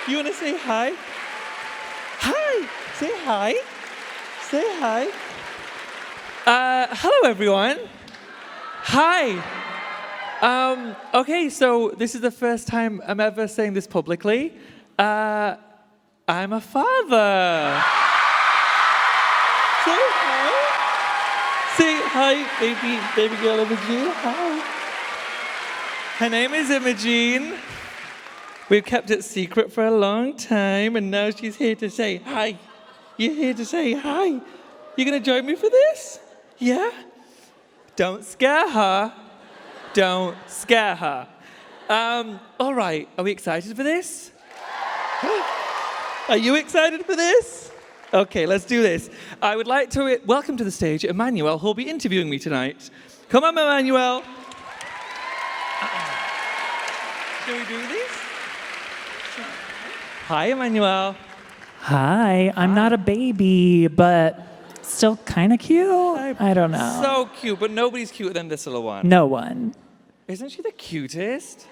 You want to say hi? Hi. Say hi. Say hi. Hello, everyone. Hi. Okay, so this is the first time I'm ever saying this publicly. I'm a father. Say hi. Say hi, baby girl Imogene. Hi. Her name is Imogene. We've kept it secret for a long time, and now she's here to say hi. You're here to say hi. You gonna join me for this? Yeah? Don't scare her. Don't scare her. All right, are we excited for this? Are you excited for this? Okay, let's do this. I would like to welcome to the stage Emmanuel, who'll be interviewing me tonight. Come on, Emmanuel. Shall we do this? Hi, Emmanuel. Hi, I'm not a baby, but still kind of cute. I don't know. So cute, but nobody's cuter than this little one. No one. Isn't she the cutest?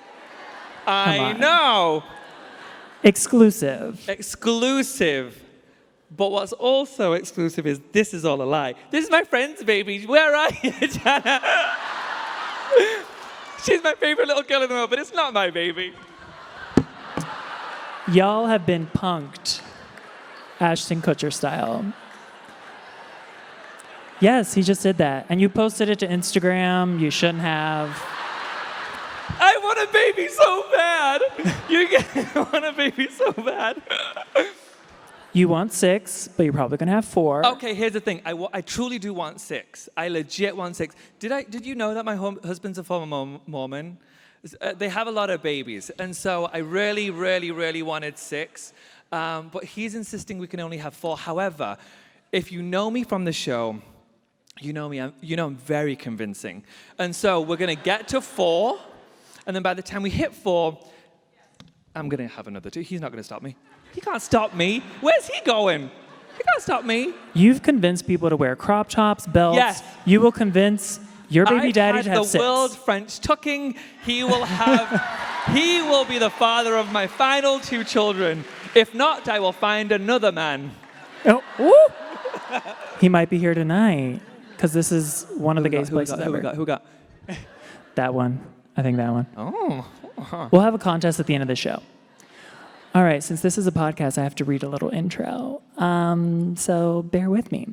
Come I on. know. Exclusive. Exclusive. But what's also exclusive is this is all a lie. This is my friend's baby. Where are you, Jana? She's my favorite little girl in the world, but it's not my baby. Y'all have been punked, Ashton Kutcher style. Yes, he just did that. And you posted it to Instagram. You shouldn't have. I want a baby so bad. I want a baby so bad. You want 6, but you're probably going to have 4. Okay, here's the thing. I truly do want 6. I legit want 6. Did you know that my husband's a former Mormon? They have a lot of babies. And so I really, really, really wanted 6. But he's insisting we can only have 4. However, if you know me from the show, you know I'm very convincing. And so we're going to get to 4. And then by the time we hit 4, I'm going to have another 2. He's not going to stop me. He can't stop me. Where's he going? He can't stop me. You've convinced people to wear crop tops, belts. Yes. You will convince your baby daddy to have the 6. world French tucking. He will be the father of my final 2 children. If not, I will find another man. Oh, woo! He might be here tonight, because this is one of the gayest places ever. Who got? That one. I think that one. Oh. We'll have a contest at the end of the show. All right, since this is a podcast, I have to read a little intro. So bear with me.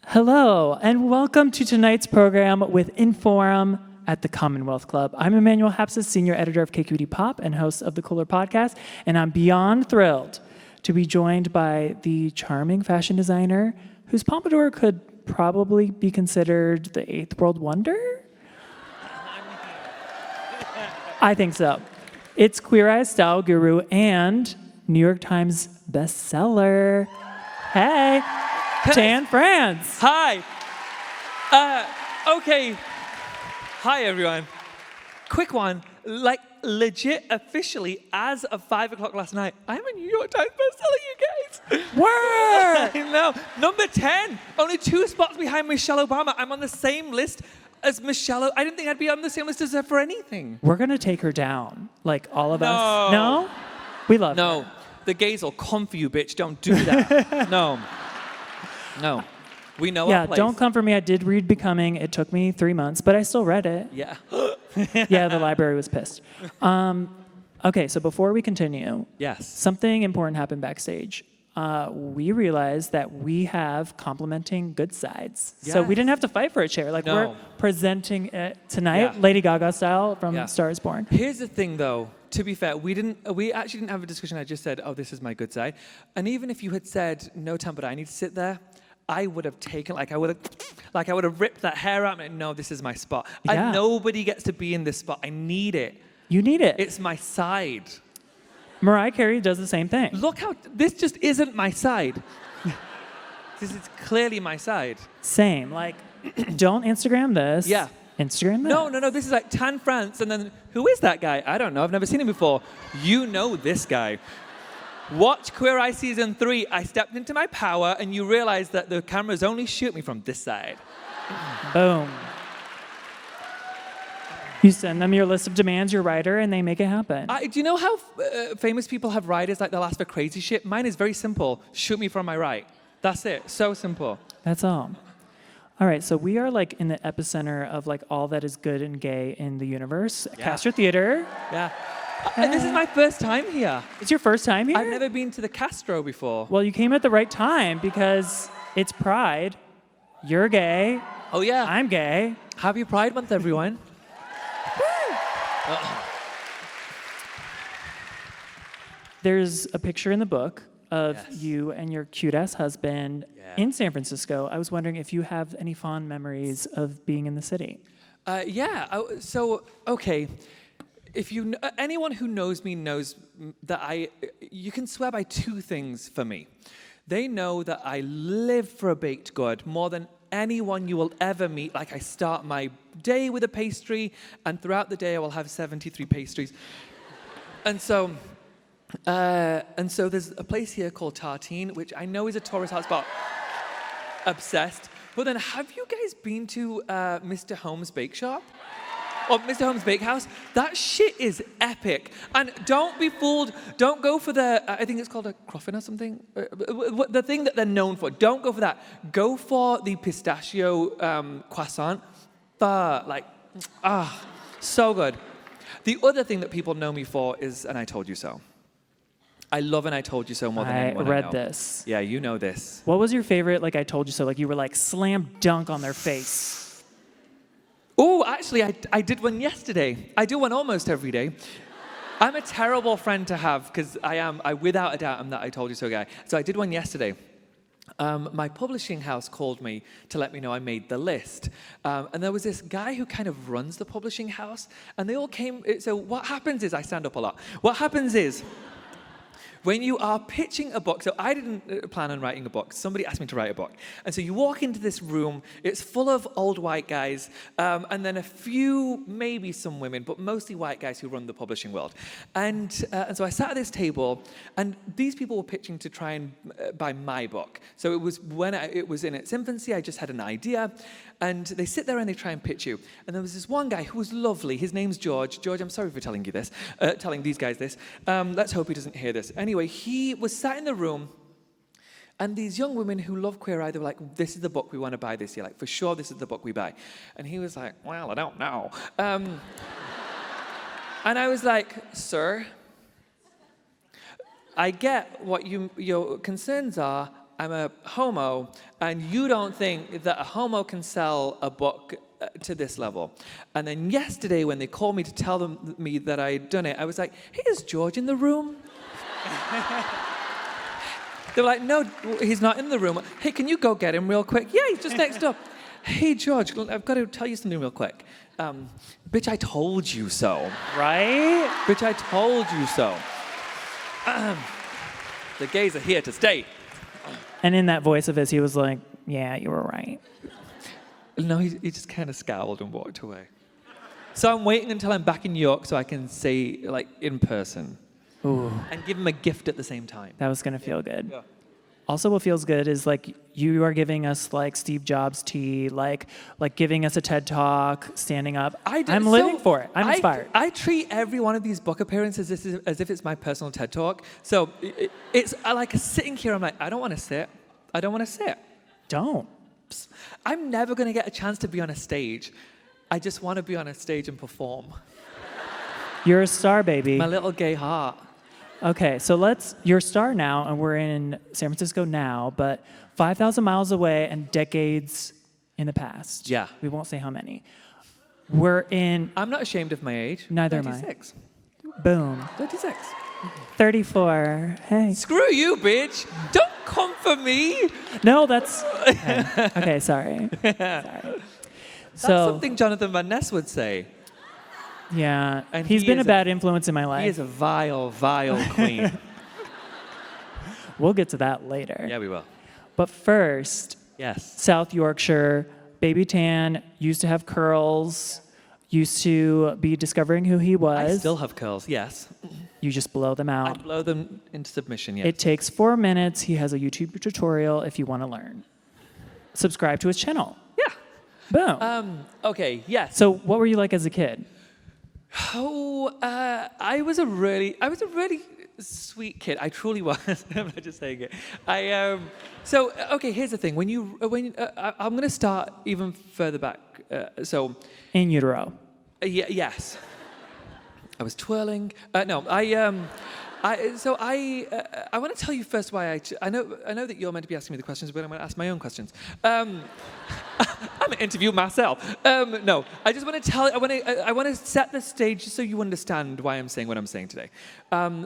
Hello, and welcome to tonight's program with Inforum at the Commonwealth Club. I'm Emmanuel Hapsis, senior editor of KQED Pop and host of the Cooler Podcast, and I'm beyond thrilled to be joined by the charming fashion designer whose pompadour could probably be considered the 8th world wonder? I think so. It's Queer Eye style guru and New York Times bestseller. Hey, Tan France. Hi. Okay. Hi, everyone. Quick one. Like, legit, officially, as of 5 o'clock last night, I'm a New York Times bestseller, you guys. Word! I know. Number 10. Only 2 spots behind Michelle Obama. I'm on the same list as Michelle. I didn't think I'd be on the same list as her for anything. We're going to take her down, like all of No. us. No? We love her. No. The gays will come for you, bitch. Don't do that. No. We know Yeah, our place. don't come for me. I did read Becoming. It took me 3 months, but I still read it. Yeah. Yeah, the library was pissed. Okay, so before we continue, Yes. something important happened backstage. We realized that we have complementing good sides. So we Yes. didn't have to fight for a chair. Like, No. we're presenting it tonight, Yeah. Lady Gaga style from Yeah. Star is Born. Here's the thing, though. To be fair, we actually didn't have a discussion. I just said, "Oh, this is my good side." And even if you had said, "No, Tom, but I need to sit there," I would have taken, I would have ripped that hair out and no, this is my spot. Yeah. Nobody gets to be in this spot. I need it. You need it. It's my side. Mariah Carey does the same thing. Look how this just isn't my side. This is clearly my side. Same. Like, don't Instagram this. Yeah. Instagram this. No. This is like Tan France, and then who is that guy? I don't know. I've never seen him before. You know this guy. Watch Queer Eye Season 3. I stepped into my power, and you realize that the cameras only shoot me from this side. Boom. You send them your list of demands, your writer, and they make it happen. Do you know how famous people have writers like they'll ask for crazy shit? Mine is very simple. Shoot me from my right. That's it. So simple. That's all. All right, so we are like in the epicenter of like all that is good and gay in the universe. Yeah. Castro Theater. Yeah. And this is my first time here. It's your first time here? I've never been to the Castro before. Well, you came at the right time because it's Pride. You're gay. Oh, yeah. I'm gay. Happy Pride Month, everyone. There's a picture in the book of Yes. you and your cute-ass husband Yeah. in San Francisco. I was wondering if you have any fond memories of being in the city. Yeah. Okay. If anyone who knows me knows that you can swear by two things for me. They know that I live for a baked good more than anyone you will ever meet. Like I start my day with a pastry, and throughout the day I will have 73 pastries. And so there's a place here called Tartine, which I know is a tourist hotspot. Obsessed. But then, have you guys been to Mr. Holmes' Bake Shop? Or Mr. Holmes' Bakehouse? That shit is epic. And don't be fooled. Don't go for I think it's called a croffin or something. The thing that they're known for. Don't go for that. Go for the pistachio croissant. So good. The other thing that people know me for is And I Told You So. I love And I Told You So more than anyone I read know. this. Yeah, you know this. What was your favorite, like I told you so, like you were like slam dunk on their face? Oh, actually, I did one yesterday. I do one almost every day. I'm a terrible friend to have because I without a doubt am that I Told You So guy. So I did one yesterday. My publishing house called me to let me know I made the list. And there was this guy who kind of runs the publishing house. And they all came. So what happens is, I stand up a lot. What happens is, when you are pitching a book, so I didn't plan on writing a book. Somebody asked me to write a book. And so you walk into this room, it's full of old white guys, and then a few, maybe some women, but mostly white guys who run the publishing world. And so I sat at this table, and these people were pitching to try and buy my book. So it was when it was in its infancy, I just had an idea, and they sit there and they try and pitch you. And there was this one guy who was lovely. His name's George. George, I'm sorry for telling you this, telling these guys this. Let's hope he doesn't hear this. Anyway, he was sat in the room, and these young women who love Queer Eye, they were like, this is the book we want to buy this year. Like, for sure, this is the book we buy. And he was like, well, I don't know. And I was like, sir, I get what your concerns are. I'm a homo, and you don't think that a homo can sell a book to this level. And then yesterday, when they called me to tell me that I'd done it, I was like, hey, is George in the room? They were like, no, he's not in the room. Hey, can you go get him real quick? Yeah, he's just next door. Hey, George, I've got to tell you something real quick. Bitch, I told you so. Right? Bitch, I told you so. The gays are here to stay. And in that voice of his, he was like, yeah, you were right. No, he just kind of scowled and walked away. So I'm waiting until I'm back in New York so I can say, like, in person. Ooh, And give him a gift at the same time. that was going to feel good. Yeah. Also, what feels good is like you are giving us like Steve Jobs tea, like giving us a TED Talk, standing up. I'm living for it. I'm inspired. I treat every one of these book appearances as if it's my personal TED Talk. So it's like sitting here, I'm like, I don't want to sit. I don't want to sit. Don't. I'm never going to get a chance to be on a stage. I just want to be on a stage and perform. You're a star, baby. My little gay heart. Okay, so you're a star now, and we're in San Francisco now, but 5,000 miles away and decades in the past. Yeah. We won't say how many. We're in, I'm not ashamed of my age. Neither am I. 36. boom, 36. 34. Hey. Screw you, bitch. Don't come for me. No, that's, okay, sorry. Sorry. That's So, something Jonathan Van Ness would say. yeah, And he's he been a is bad influence in my life. He is a vile, vile queen. We'll get to that later. Yeah, we will. But first, Yes. South Yorkshire, baby tan, used to have curls, used to be discovering who he was. I still have curls, yes. You just blow them I out. blow them into submission, yes. It takes 4 minutes. He has a YouTube tutorial if you want to learn. Subscribe to his channel. Yeah. Boom. Okay, yes. So what were you like as a kid? I was a really sweet kid. I truly was. I'm not just saying it. So okay, here's the thing. I'm going to start even further back. In utero. Yes. I was twirling. No, I want to tell you first why I know that you're meant to be asking me the questions, but I'm going to ask my own questions. I'm going to interview myself. No, I just want to I want to set the stage just so you understand why I'm saying what I'm saying today.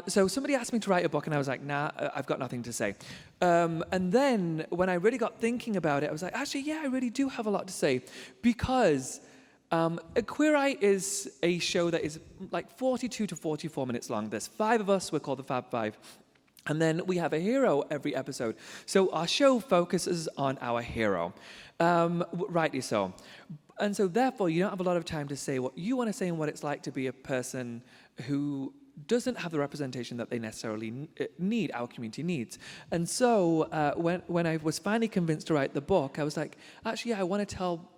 So somebody asked me to write a book, and I was like, nah, I've got nothing to say. And then when I really got thinking about it, I was like, actually, yeah, I really do have a lot to say, because Queer Eye is a show that is like 42 to 44 minutes long. There's 5 of us. We're called the Fab Five. And then we have a hero every episode. So our show focuses on our hero, rightly so. And so therefore, you don't have a lot of time to say what you want to say and what it's like to be a person who doesn't have the representation that they necessarily need, our community needs. And so when I was finally convinced to write the book, I was like, actually, yeah, I want to tell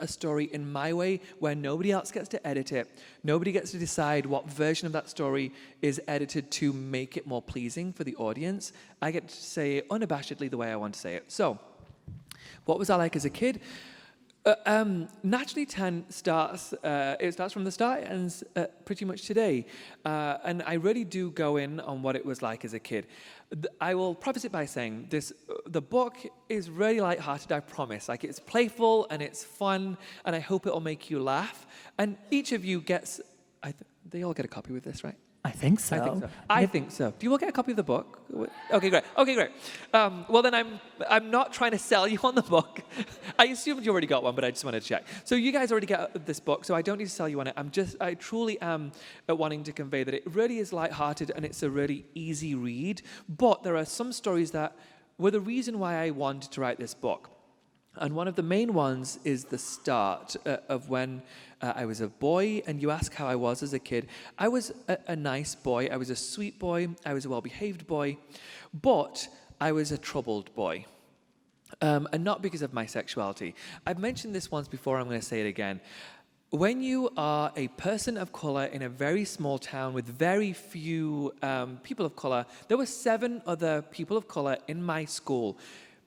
a story in my way where nobody else gets to edit it. Nobody gets to decide what version of that story is edited to make it more pleasing for the audience. I get to say it unabashedly the way I want to say it. So what was I like as a kid? Naturally 10 starts from the start and ends pretty much today. And I really do go in on what it was like as a kid. I will preface it by saying the book is really lighthearted, I promise. Like, it's playful and it's fun, and I hope it'll make you laugh. And each of you gets, they all get a copy with this, right? I think so. I think so. Do you all get a copy of the book? Okay, great. Well, then I'm not trying to sell you on the book. I assumed you already got one, but I just wanted to check. So you guys already get this book, so I don't need to sell you on it. I truly am wanting to convey that it really is lighthearted and it's a really easy read. But there are some stories that were the reason why I wanted to write this book. And one of the main ones is the start of when I was a boy, and you ask how I was as a kid. I was a nice boy. I was a sweet boy. I was a well-behaved boy. But I was a troubled boy. And not because of my sexuality. I've mentioned this once before. I'm going to say it again. When you are a person of color in a very small town with very few people of color, there were 7 other people of color in my school.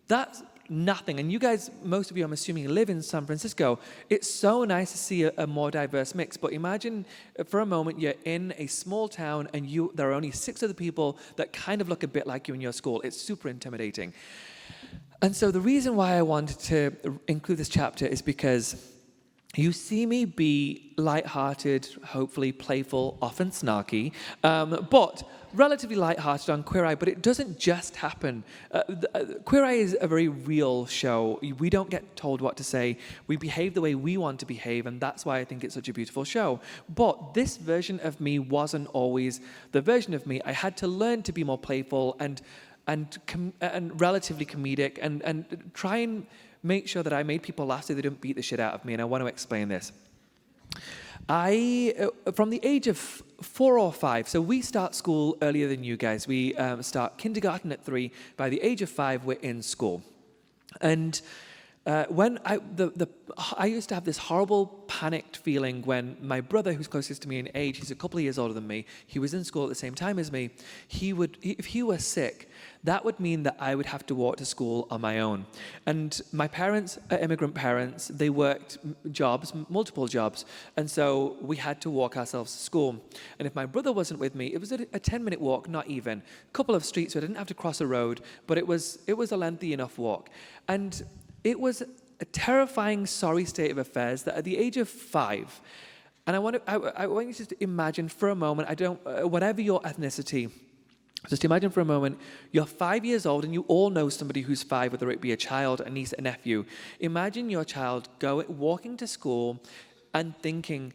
That's nothing. And you guys, most of you, I'm assuming, live in San Francisco. It's so nice to see a more diverse mix. But imagine for a moment you're in a small town and there are only 6 other people that kind of look a bit like you in your school. It's super intimidating. And so the reason why I wanted to include this chapter is because you see me be lighthearted, hopefully playful, often snarky, but relatively lighthearted on Queer Eye. But it doesn't just happen. Queer Eye is a very real show. We don't get told what to say. We behave the way we want to behave, and that's why I think it's such a beautiful show. But this version of me wasn't always the version of me. I had to learn to be more playful and relatively comedic, and try and make sure that I made people laugh so they didn't beat the shit out of me, and I want to explain this. From the age of 4 or 5, so we start school earlier than you guys. We start kindergarten at 3. By the age of 5, we're in school. And when I used to have this horrible panicked feeling when my brother, who's closest to me in age, he's a couple of years older than me, he was in school at the same time as me, if he were sick, that would mean that I would have to walk to school on my own. And my parents are immigrant parents. They worked jobs, multiple jobs, and so we had to walk ourselves to school. And if my brother wasn't with me, it was a 10-minute walk, not even. A couple of streets, so I didn't have to cross a road, but it was a lengthy enough walk. And it was a terrifying, sorry state of affairs that at the age of 5, and I want you to imagine for a moment, whatever your ethnicity, just imagine for a moment, you're 5 years old and you all know somebody who's 5, whether it be a child, a niece, a nephew. Imagine your child walking to school and thinking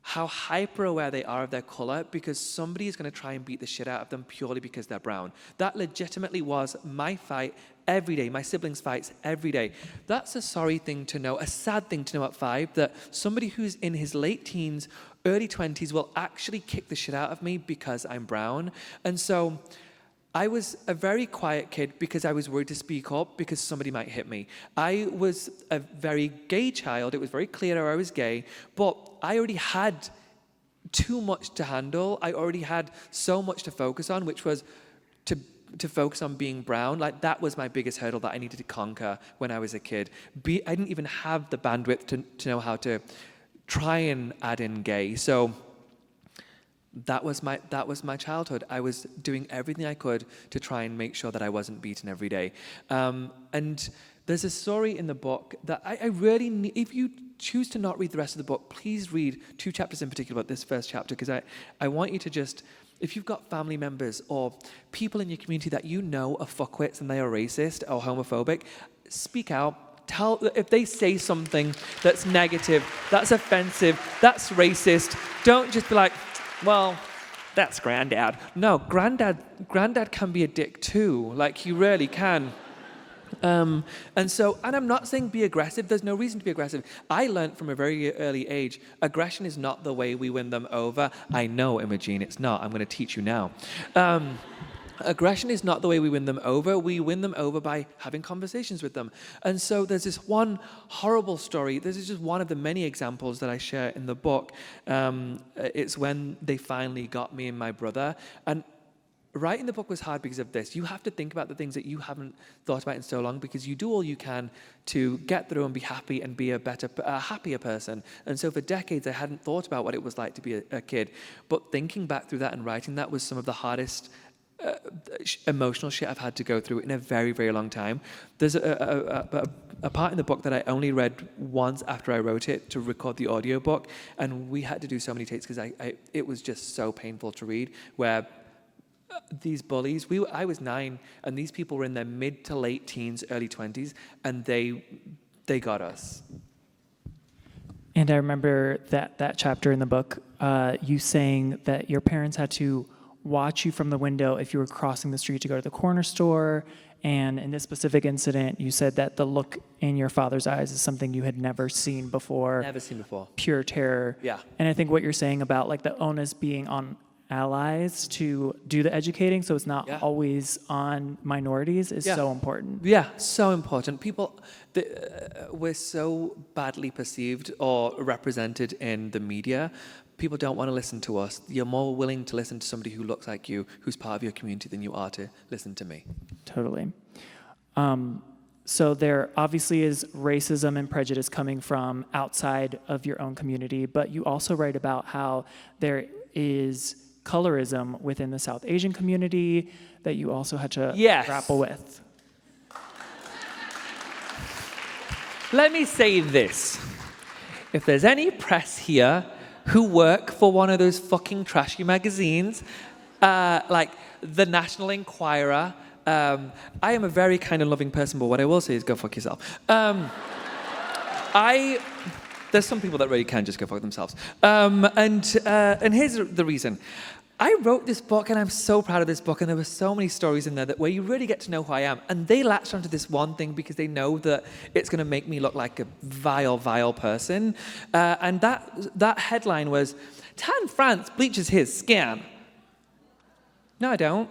how hyper aware they are of their color because somebody is going to try and beat the shit out of them purely because they're brown. That legitimately was my fight every day, my siblings' fights every day. That's a sorry thing to know, a sad thing to know at 5, that somebody who's in his late teens, early 20s will actually kick the shit out of me because I'm brown. And so I was a very quiet kid because I was worried to speak up because somebody might hit me. I was a very gay child. It was very clear I was gay, but I already had too much to handle. I already had so much to focus on, which was to focus on being brown. Like, that was my biggest hurdle that I needed to conquer when I was a kid. I didn't even have the bandwidth to know how to try and add in gay. So that was my childhood. I was doing everything I could to try and make sure that I wasn't beaten every day. And there's a story in the book that I really need. If you choose to not read the rest of the book, please read 2 chapters in particular, but this first chapter, because I want you to just, if you've got family members or people in your community that you know are fuckwits and they are racist or homophobic, speak out. If they say something that's negative, that's offensive, that's racist, don't just be like, well, that's granddad. No, granddad can be a dick too. Like, he really can. And I'm not saying be aggressive. There's no reason to be aggressive. I learned from a very early age, aggression is not the way we win them over. I know, Imogene, it's not. I'm going to teach you now. Aggression is not the way we win them over. We win them over by having conversations with them. And so there's this one horrible story. This is just one of the many examples that I share in the book. It's when they finally got me and my brother. And writing the book was hard because of this. You have to think about the things that you haven't thought about in so long, because you do all you can to get through and be happy and be a happier person. And so for decades, I hadn't thought about what it was like to be a kid. But thinking back through that and writing that was some of the hardest emotional shit I've had to go through in a very, very long time. There's a part in the book that I only read once after I wrote it to record the audiobook, and we had to do so many takes because it was just so painful to read, where these bullies, I was 9, and these people were in their mid to late teens, early 20s, and they got us. And I remember that chapter in the book, you saying that your parents had to watch you from the window if you were crossing the street to go to the corner store. And in this specific incident, you said that the look in your father's eyes is something you had never seen before. Never seen before. Pure terror. Yeah. And I think what you're saying about like the onus being on allies to do the educating, so it's not always on minorities, is so important. Yeah, so important. People, we're so badly perceived or represented in the media. People don't want to listen to us. You're more willing to listen to somebody who looks like you, who's part of your community, than you are to listen to me. Totally. So there obviously is racism and prejudice coming from outside of your own community, but you also write about how there is colorism within the South Asian community that you also had to grapple with. Let me say this. If there's any press here who work for one of those fucking trashy magazines, like the National Enquirer, I am a very kind and loving person, but what I will say is go fuck yourself. There's some people that really can just go fuck themselves. And here's the reason. I wrote this book, and I'm so proud of this book, and there were so many stories in there where you really get to know who I am. And they latched onto this one thing because they know that it's going to make me look like a vile, vile person. And that headline was, Tan France bleaches his skin. No, I don't.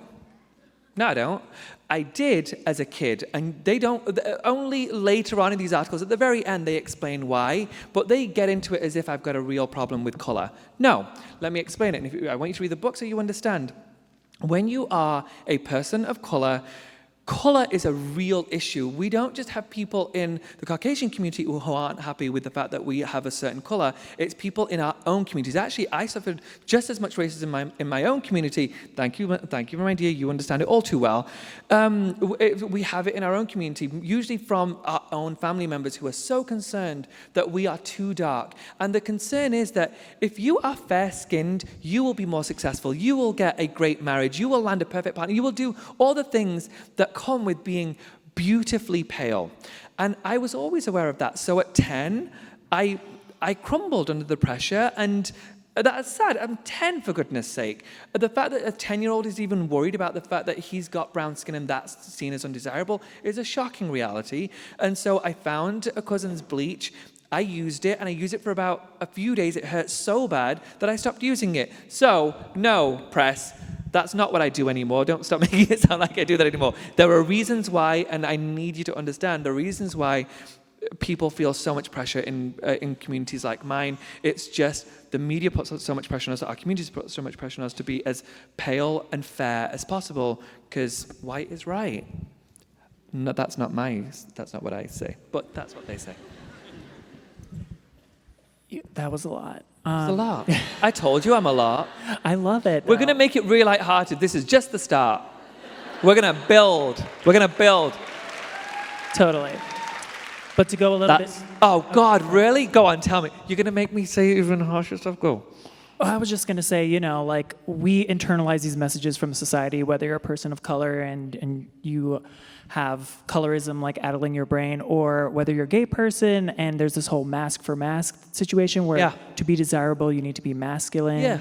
I did as a kid, and they don't, only later on in these articles, at the very end, they explain why, but they get into it as if I've got a real problem with color. No, let me explain it, and I want you to read the book so you understand. When you are a person of color, color is a real issue. We don't just have people in the Caucasian community who aren't happy with the fact that we have a certain color. It's people in our own communities. Actually, I suffered just as much racism in my own community. Thank you, my dear. You understand it all too well. We have it in our own community, usually from our own family members who are so concerned that we are too dark. And the concern is that if you are fair-skinned, you will be more successful. You will get a great marriage. You will land a perfect partner. You will do all the things that come with being beautifully pale. And I was always aware of that. So at 10, I crumbled under the pressure, and that's sad. I'm 10, for goodness sake. The fact that a 10-year-old is even worried about the fact that he's got brown skin and that's seen as undesirable is a shocking reality. And so I found a cousin's bleach. I used it, and I used it for about a few days. It hurt so bad that I stopped using it. So, no, press. That's not what I do anymore. Don't stop making it sound like I do that anymore. There are reasons why, and I need you to understand, the reasons why people feel so much pressure in communities like mine. It's just the media puts so much pressure on us, our communities put so much pressure on us to be as pale and fair as possible, because white is right. No, that's not what I say, but that's what they say. That was a lot. It's a lot. I told you I'm a lot. I love it. We're going to make it real lighthearted. This is just the start. We're going to build. Totally. But to go a little bit... Oh, God, really? Go on, tell me. You're going to make me say even harsher stuff? Go. I was just going to say, like, we internalize these messages from society, whether you're a person of color and you have colorism, like, addling your brain, or whether you're a gay person and there's this whole mask for mask situation where to be desirable, you need to be masculine. Yeah.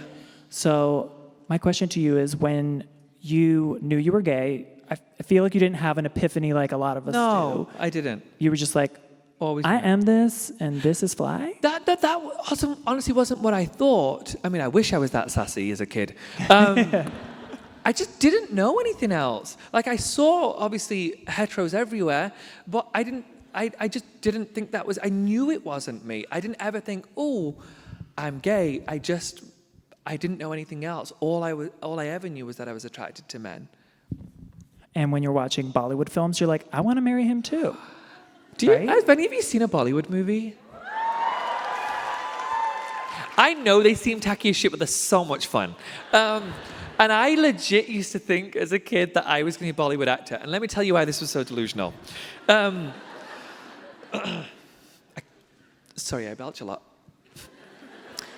So my question to you is, when you knew you were gay, I feel like you didn't have an epiphany like a lot of us do. No, I didn't. You were just like, Always. I am this, and this is fly? That also honestly wasn't what I thought. I mean, I wish I was that sassy as a kid. I just didn't know anything else. Like, I saw, obviously, heteros everywhere, but I just didn't think that was, I knew it wasn't me. I didn't ever think, oh, I'm gay. I didn't know anything else. All I ever knew was that I was attracted to men. And when you're watching Bollywood films, you're like, I want to marry him too. Have any of you seen a Bollywood movie? I know they seem tacky as shit, but they're so much fun. And I legit used to think as a kid that I was going to be a Bollywood actor. And let me tell you why this was so delusional. Sorry, I belch a lot.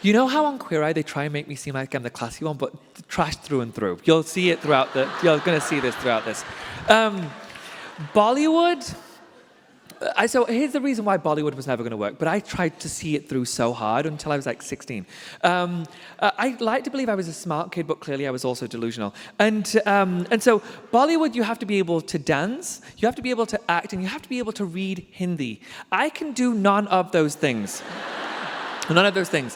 You know how on Queer Eye they try and make me seem like I'm the classy one, but trash through and through. You'll see it throughout you're going to see this throughout this. Bollywood... So here's the reason why Bollywood was never going to work, but I tried to see it through so hard until I was like 16. I like to believe I was a smart kid, but clearly I was also delusional. And so Bollywood, you have to be able to dance, you have to be able to act, and you have to be able to read Hindi. I can do none of those things. None of those things.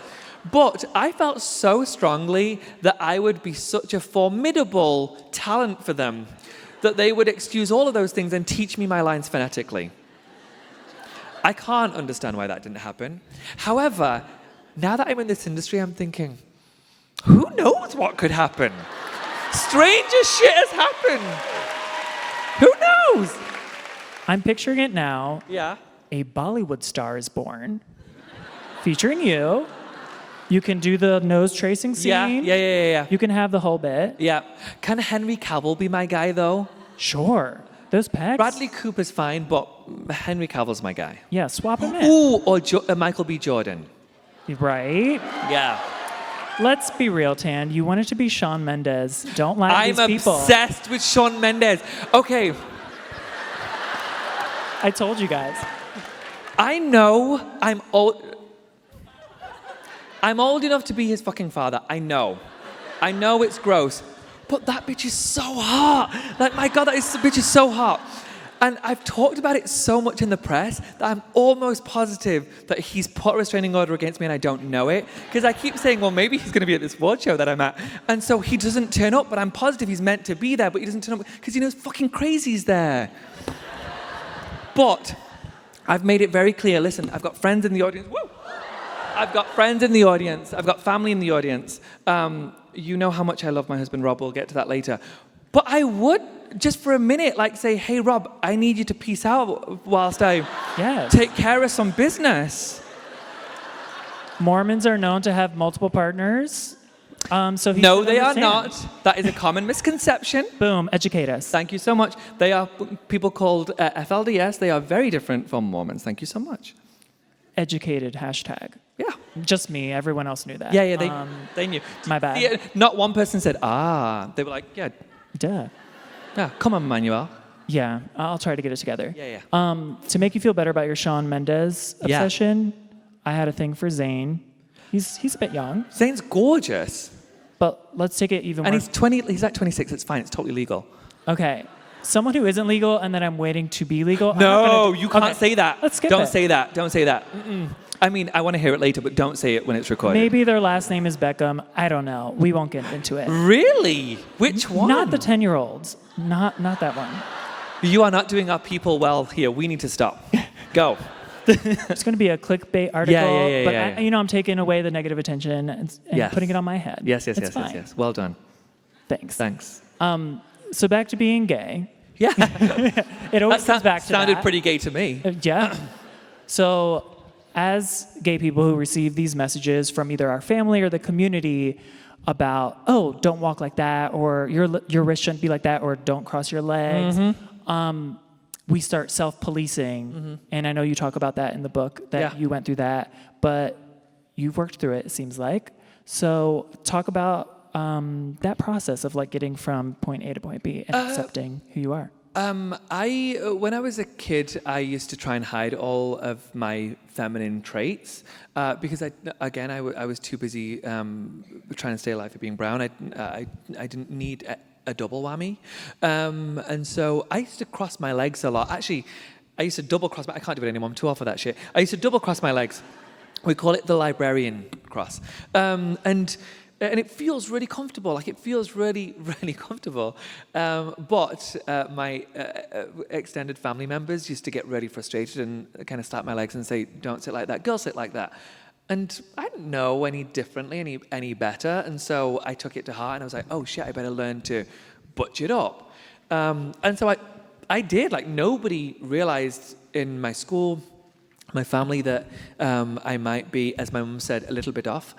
But I felt so strongly that I would be such a formidable talent for them that they would excuse all of those things and teach me my lines phonetically. I can't understand why that didn't happen. However, now that I'm in this industry, I'm thinking, who knows what could happen? Stranger shit has happened. Who knows? I'm picturing it now. Yeah. A Bollywood star is born, featuring you. You can do the nose tracing scene. Yeah. You can have the whole bit. Yeah. Can Henry Cavill be my guy, though? Sure. Those pecs. Bradley Cooper's fine, but Henry Cavill's my guy. Yeah, swap him in. Ooh, or Michael B. Jordan. Right? Yeah. Let's be real, Tan. You wanted to be Shawn Mendes. Don't lie to these people. I'm obsessed with Shawn Mendes. Okay. I told you guys. I know I'm old enough to be his fucking father. I know it's gross. But that bitch is so hot. Like, my God, bitch is so hot. And I've talked about it so much in the press that I'm almost positive that he's put a restraining order against me and I don't know it. Because I keep saying, well, maybe he's going to be at this award show that I'm at. And so he doesn't turn up, but I'm positive he's meant to be there, but he doesn't turn up because he knows fucking crazy's there. But I've made it very clear. Listen, I've got friends in the audience. Woo! I've got friends in the audience. I've got family in the audience. You know how much I love my husband, Rob. We'll get to that later. But I would, just for a minute, like say, hey, Rob, I need you to peace out whilst I take care of some business. Mormons are known to have multiple partners. So he No, should they understand. are not. That is a common misconception. Boom, educate us. Thank you so much. They are people called FLDS. They are very different from Mormons. Thank you so much. Educated, hashtag. Yeah. Just me. Everyone else knew that. Yeah, they knew. My bad. Yeah, not one person said, They were like, yeah, Duh. come on, Manuel. Yeah, I'll try to get it together. Yeah. To make you feel better about your Shawn Mendes obsession, I had a thing for Zayn. He's a bit young, Zayn's gorgeous. but let's take it even And more. he's 20, he's like 26, it's fine, it's totally legal. Okay. Someone who isn't legal and then I'm waiting to be legal. I'm not No, gonna you can't okay. say that. Let's skip Don't it. say that. Don't say that. Mm-mm. I mean, I want to hear it later, but don't say it when it's recorded. Maybe their last name is Beckham. I don't know. We won't get into it. Really? Which one? Not the 10-year-olds. Not that one. You are not doing our people well here. We need to stop. Go. It's going to be a clickbait article, but yeah. I'm taking away the negative attention and Yes. putting it on my head. Yes. It's fine. Yes. Well done. Thanks. Thanks. So back to being gay. Yeah. It always comes back to sounded that. pretty gay to me. Yeah. So, as gay people who receive these messages from either our family or the community about, oh, don't walk like that, or your wrist shouldn't be like that, or don't cross your legs, we start self-policing. And I know you talk about that in the book, that you went through that, but you've worked through it, it seems like. So, talk about that process of like getting from point A to point B and accepting who you are. When I was a kid, I used to try and hide all of my feminine traits because I was too busy trying to stay alive for being brown. I didn't need a double whammy, and so I used to cross my legs a lot. Actually, I used to double cross. I can't do it anymore. I'm too old for that shit. I used to double cross my legs. We call it the librarian cross, and it feels really comfortable. Like it feels really, really comfortable. But my extended family members used to get really frustrated and kind of slap my legs and say, "Don't sit like that. Girls sit like that." And I didn't know any differently, any better. And so I took it to heart and I was like, "Oh shit, I better learn to butch it up." And so I did. Like nobody realized in my school, my family, that I might be, as my mum said, a little bit off.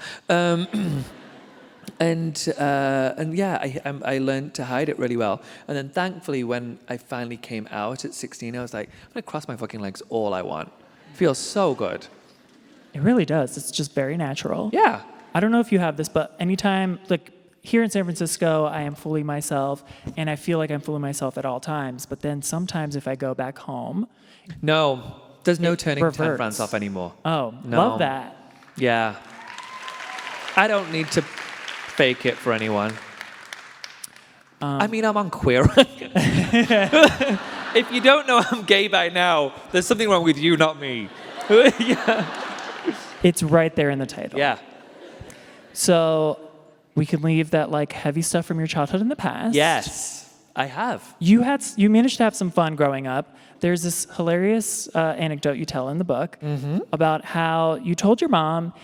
And I learned to hide it really well. And then thankfully, when I finally came out at 16, I was like, I'm gonna cross my fucking legs all I want. It feels so good. It really does. It's just very natural. Yeah. I don't know if you have this, but anytime, like here in San Francisco, I am fully myself, and I feel like I'm fully myself at all times. But then sometimes if I go back home, No, there's no turning San reverts. France off anymore. Oh, No. love that. Yeah. I don't need to fake it for anyone. I mean, I'm on Queer. If you don't know I'm gay by now, there's something wrong with you, not me. Yeah. It's right there in the title. Yeah. So we can leave that like heavy stuff from your childhood in the past. Yes, I have. You managed to have some fun growing up. There's this hilarious anecdote you tell in the book about how you told your mom,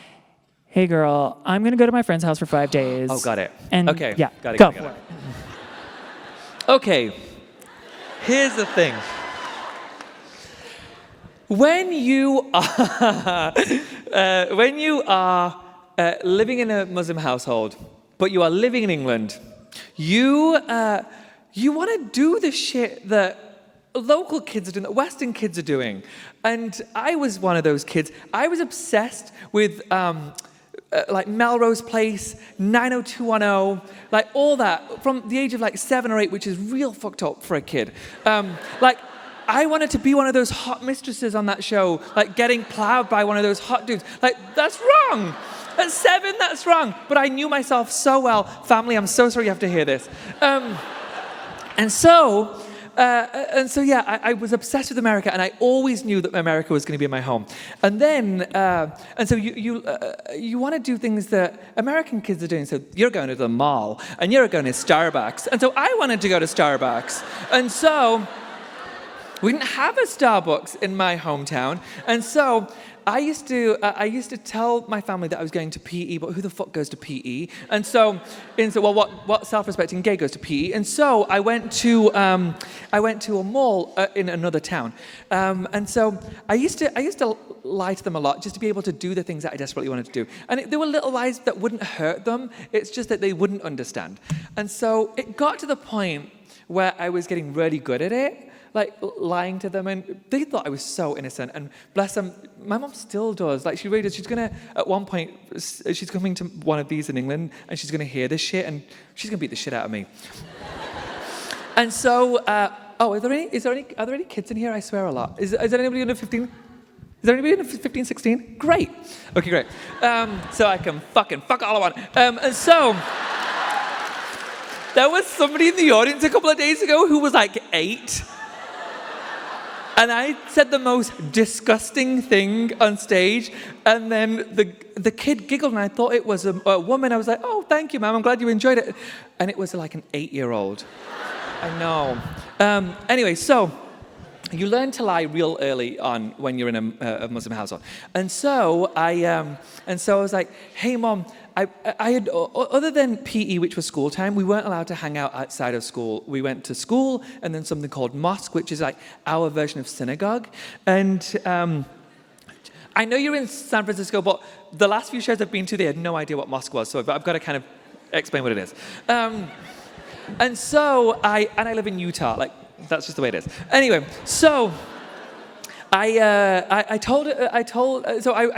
"Hey girl, I'm gonna go to my friend's house for 5 days." Oh, got it. And Okay, yeah, got it, go got it, for got it. Okay, here's the thing. When you are living in a Muslim household, but you are living in England, you want to do the shit that local kids are doing, that Western kids are doing. And I was one of those kids. I was obsessed with like Melrose Place, 90210, like all that from the age of like 7 or 8, which is real fucked up for a kid. Like I wanted to be one of those hot mistresses on that show, like getting plowed by one of those hot dudes. Like that's wrong. At 7, that's wrong. But I knew myself so well. Family, I'm so sorry you have to hear this. And so, I was obsessed with America, and I always knew that America was going to be my home. And then, you want to do things that American kids are doing. So you're going to the mall, and you're going to Starbucks. And so I wanted to go to Starbucks. And so we didn't have a Starbucks in my hometown. And so I used to tell my family that I was going to PE, but who the fuck goes to PE? And so, what self-respecting gay goes to PE? And so I went to a mall in another town, and so I used to lie to them a lot just to be able to do the things that I desperately wanted to do. And there were little lies that wouldn't hurt them. It's just that they wouldn't understand. And so it got to the point where I was getting really good at it, like lying to them, and they thought I was so innocent. And bless them, my mom still does. Like she really does. She's gonna, at one point, she's coming to one of these in England, and she's gonna hear this shit, and she's gonna beat the shit out of me. And so, are there any kids in here? I swear a lot. Is there anybody under 15? Is there anybody under 15, 16? Great. Okay, great. So I can fucking fuck all I want. And so there was somebody in the audience a couple of days ago who was like 8. And I said the most disgusting thing on stage, and then the kid giggled, and I thought it was a woman. I was like, "Oh, thank you, ma'am. I'm glad you enjoyed it." And it was like an 8-year-old. I know. Anyway, so you learn to lie real early on when you're in a Muslim household. And so I was like, hey, Mom, I had, other than PE, which was school time, we weren't allowed to hang out outside of school. We went to school and then something called mosque, which is like our version of synagogue. And I know you're in San Francisco, but the last few shows I've been to, they had no idea what mosque was. So I've got to kind of explain what it is. And so I live in Utah, like, that's just the way it is. Anyway, so I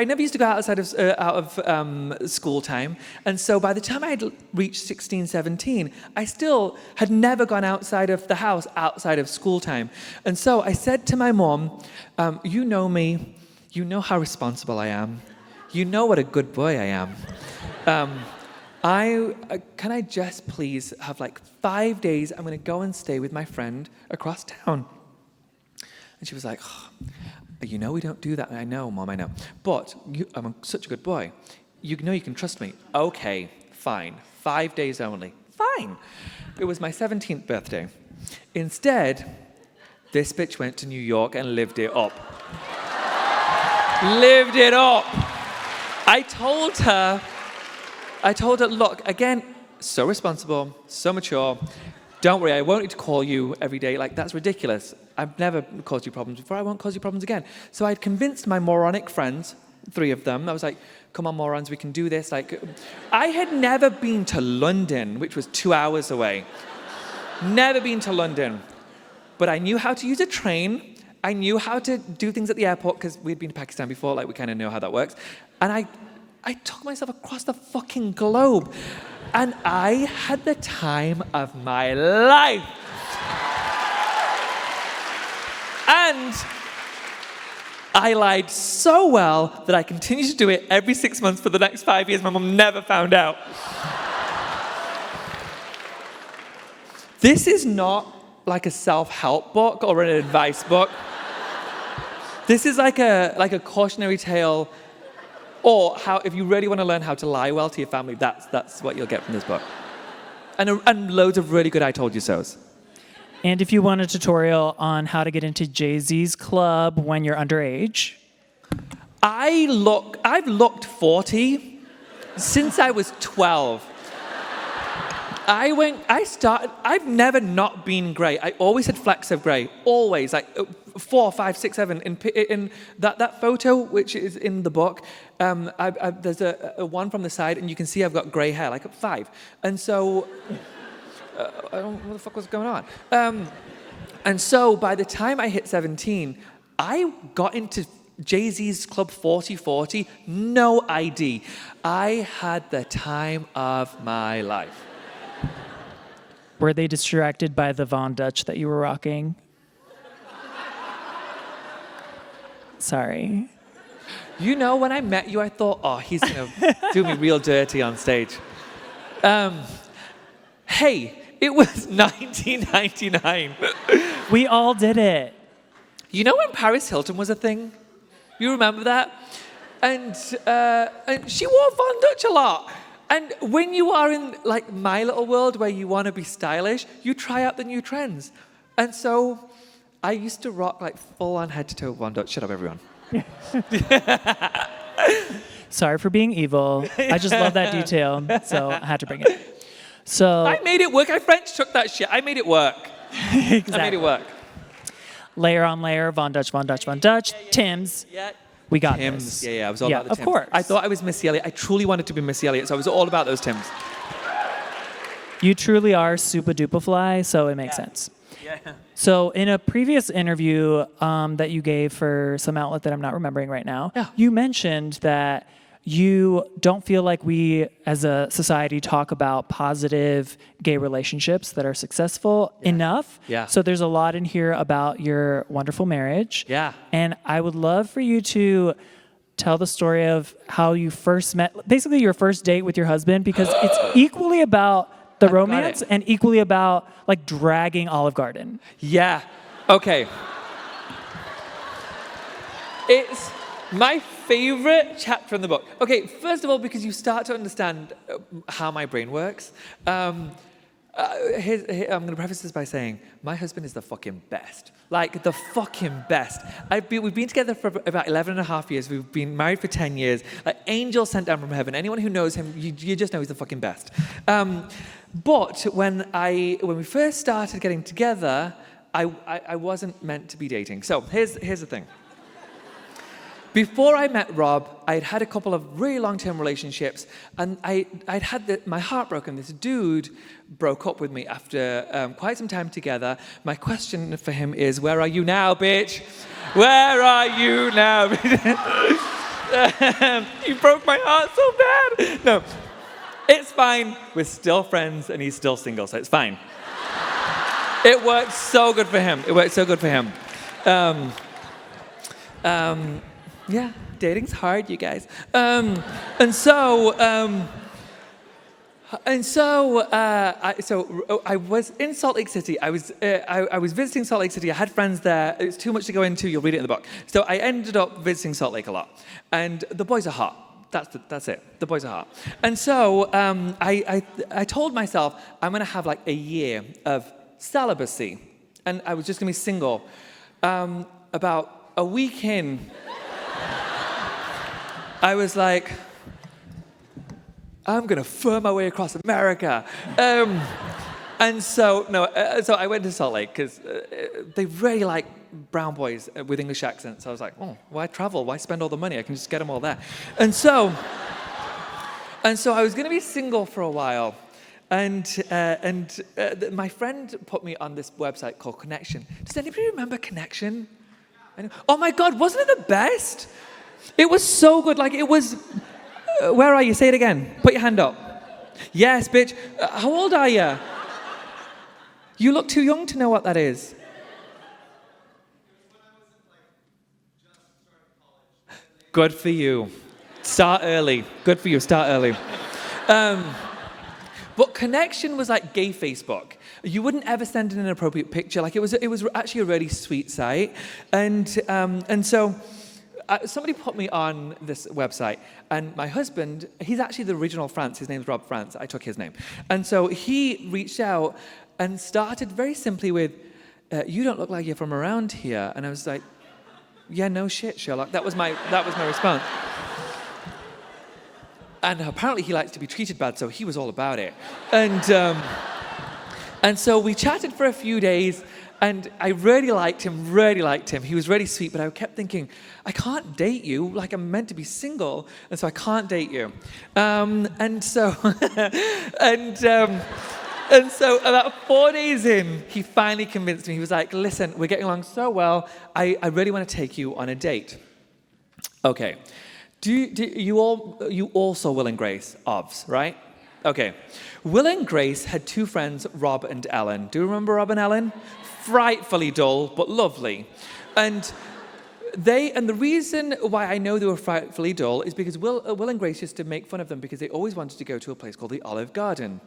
never used to go outside of school time, and so by the time I had reached 16, 17, I still had never gone outside of the house outside of school time. And so I said to my mom, you know me, you know how responsible I am, you know what a good boy I am. Can I just please have like 5 days? I'm going to go and stay with my friend across town. And she was like, oh, you know we don't do that. I know, Mom, I know. But I'm such a good boy. You know you can trust me. Okay, fine. 5 days only. Fine. It was my 17th birthday. Instead, this bitch went to New York and lived it up. Lived it up. I told her, look, again, so responsible, so mature. Don't worry, I won't need to call you every day. Like, that's ridiculous. I've never caused you problems before. I won't cause you problems again. So I'd convinced my moronic friends, 3 of them. I was like, come on, morons, we can do this. Like, I had never been to London, which was 2 hours away. Never been to London. But I knew how to use a train. I knew how to do things at the airport because we'd been to Pakistan before. Like, we kind of know how that works. And I took myself across the fucking globe. And I had the time of my life. And I lied so well that I continued to do it every 6 months for the next 5 years. My mom never found out. This is not like a self-help book or an advice book. This is like a cautionary tale, or how, if you really want to learn how to lie well to your family, that's what you'll get from this book. And loads of really good I told you so's. And if you want a tutorial on how to get into Jay-Z's club when you're underage. I've looked 40 since I was 12. I've never not been grey. I always had flecks of grey, always, like 4, 5, 6, 7. In that photo, which is in the book, there's a one from the side, and you can see I've got grey hair, like at 5. And so, I don't know what the fuck was going on. And so by the time I hit 17, I got into Jay-Z's Club 4040, no ID. I had the time of my life. Were they distracted by the Von Dutch that you were rocking? Sorry. You know, when I met you, I thought, oh, he's going to do me real dirty on stage. Hey, it was 1999. We all did it. You know when Paris Hilton was a thing? You remember that? And she wore Von Dutch a lot. And when you are in, like, my little world where you want to be stylish, you try out the new trends. And so I used to rock, like, full-on head-to-toe Von Dutch. Shut up, everyone. Sorry for being evil. I just love that detail, so I had to bring it. So I made it work. I French took that shit. I made it work. Exactly. I made it work. Layer on layer, Von Dutch, Von Dutch, Von Dutch. Tim's. Yeah. We got Tims. this. Yeah, I was all about the Tims. Of course. I thought I was Missy Elliott. I truly wanted to be Missy Elliott, so I was all about those Tims. You truly are super duper fly, so it makes sense. Yeah. So in a previous interview that you gave for some outlet that I'm not remembering right now, you mentioned that you don't feel like we as a society talk about positive gay relationships that are successful enough. Yeah. So there's a lot in here about your wonderful marriage. Yeah. And I would love for you to tell the story of how you first met, basically your first date with your husband, because it's equally about the romance and equally about like dragging Olive Garden. Yeah. Okay. It's my favorite chapter in the book. Okay, first of all, because you start to understand how my brain works. I'm going to preface this by saying my husband is the fucking best. Like, the fucking best. We've been together for about 11 and a half years. We've been married for 10 years. Like, angel sent down from heaven. Anyone who knows him, you just know he's the fucking best. But when we first started getting together, I wasn't meant to be dating. So here's the thing. Before I met Rob, I'd had a couple of really long-term relationships, and I'd had my heart broken. This dude broke up with me after quite some time together. My question for him is, where are you now, bitch? Where are you now? You broke my heart so bad. No, it's fine. We're still friends, and he's still single, so it's fine. It worked so good for him. Yeah, dating's hard, you guys. I was in Salt Lake City. I was visiting Salt Lake City. I had friends there. It's too much to go into. You'll read it in the book. So I ended up visiting Salt Lake a lot, and the boys are hot. That's it. The boys are hot. And so I told myself I'm gonna have like a year of celibacy, and I was just gonna be single. About a week in, I was like, I'm gonna fur my way across America. So I went to Salt Lake because they really like brown boys with English accents. So I was like, oh, why travel? Why spend all the money? I can just get them all there. And so I was gonna be single for a while. And my friend put me on this website called Connection. Does anybody remember Connection? Oh my God, wasn't it the best? It was so good. Like, it was... where are you? Say it again. Put your hand up. Yes, bitch. How old are you? You look too young to know what that is. Good for you. Start early. Good for you. Start early. But Connection was like gay Facebook. You wouldn't ever send an inappropriate picture. Like, it was actually a really sweet site. And so somebody put me on this website, and my husband, he's actually the original France. His name's Rob France. I took his name. And so he reached out and started very simply with, you don't look like you're from around here. And I was like, yeah, no shit, Sherlock. That was my response. And apparently he likes to be treated bad, so he was all about it. And so we chatted for a few days, and I really liked him. He was really sweet, but I kept thinking, I can't date you. Like, I'm meant to be single, and so I can't date you. And so about 4 days in, he finally convinced me. He was like, listen, we're getting along so well. I really want to take you on a date. Okay. Do you also Will and Grace OVS, right? Okay. Will and Grace had two friends, Rob and Ellen. Do you remember Rob and Ellen? Frightfully dull, but lovely. And the reason why I know they were frightfully dull is because Will and Grace used to make fun of them because they always wanted to go to a place called the Olive Garden.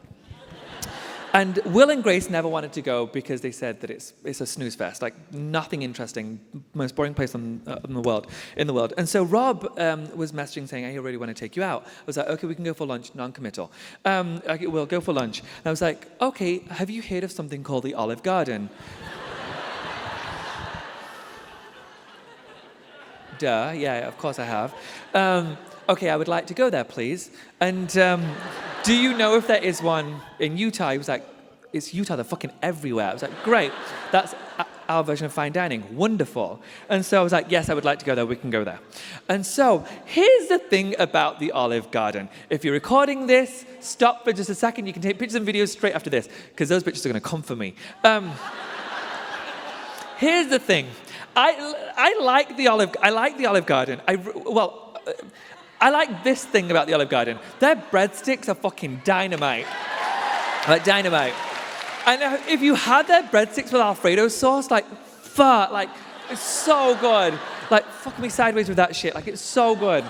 And Will and Grace never wanted to go because they said that it's a snooze fest, like nothing interesting, most boring place in the world. And so Rob was messaging saying, I really want to take you out. I was like, okay, we can go for lunch, non-committal. We'll go for lunch. And I was like, okay, have you heard of something called the Olive Garden? Duh, yeah, of course I have. Okay, I would like to go there, please. And do you know if there is one in Utah? He was like, it's Utah, they're fucking everywhere. I was like, great, that's our version of fine dining, wonderful. And so I was like, yes, I would like to go there, we can go there. And so here's the thing about the Olive Garden. If you're recording this, stop for just a second. You can take pictures and videos straight after this, because those pictures are gonna come for me. Here's the thing. I like the Olive Garden. I like this thing about the Olive Garden. Their breadsticks are fucking dynamite. Like dynamite. And if you had their breadsticks with Alfredo sauce, like, fuck, like, it's so good. Like, fuck me sideways with that shit. Like, it's so good.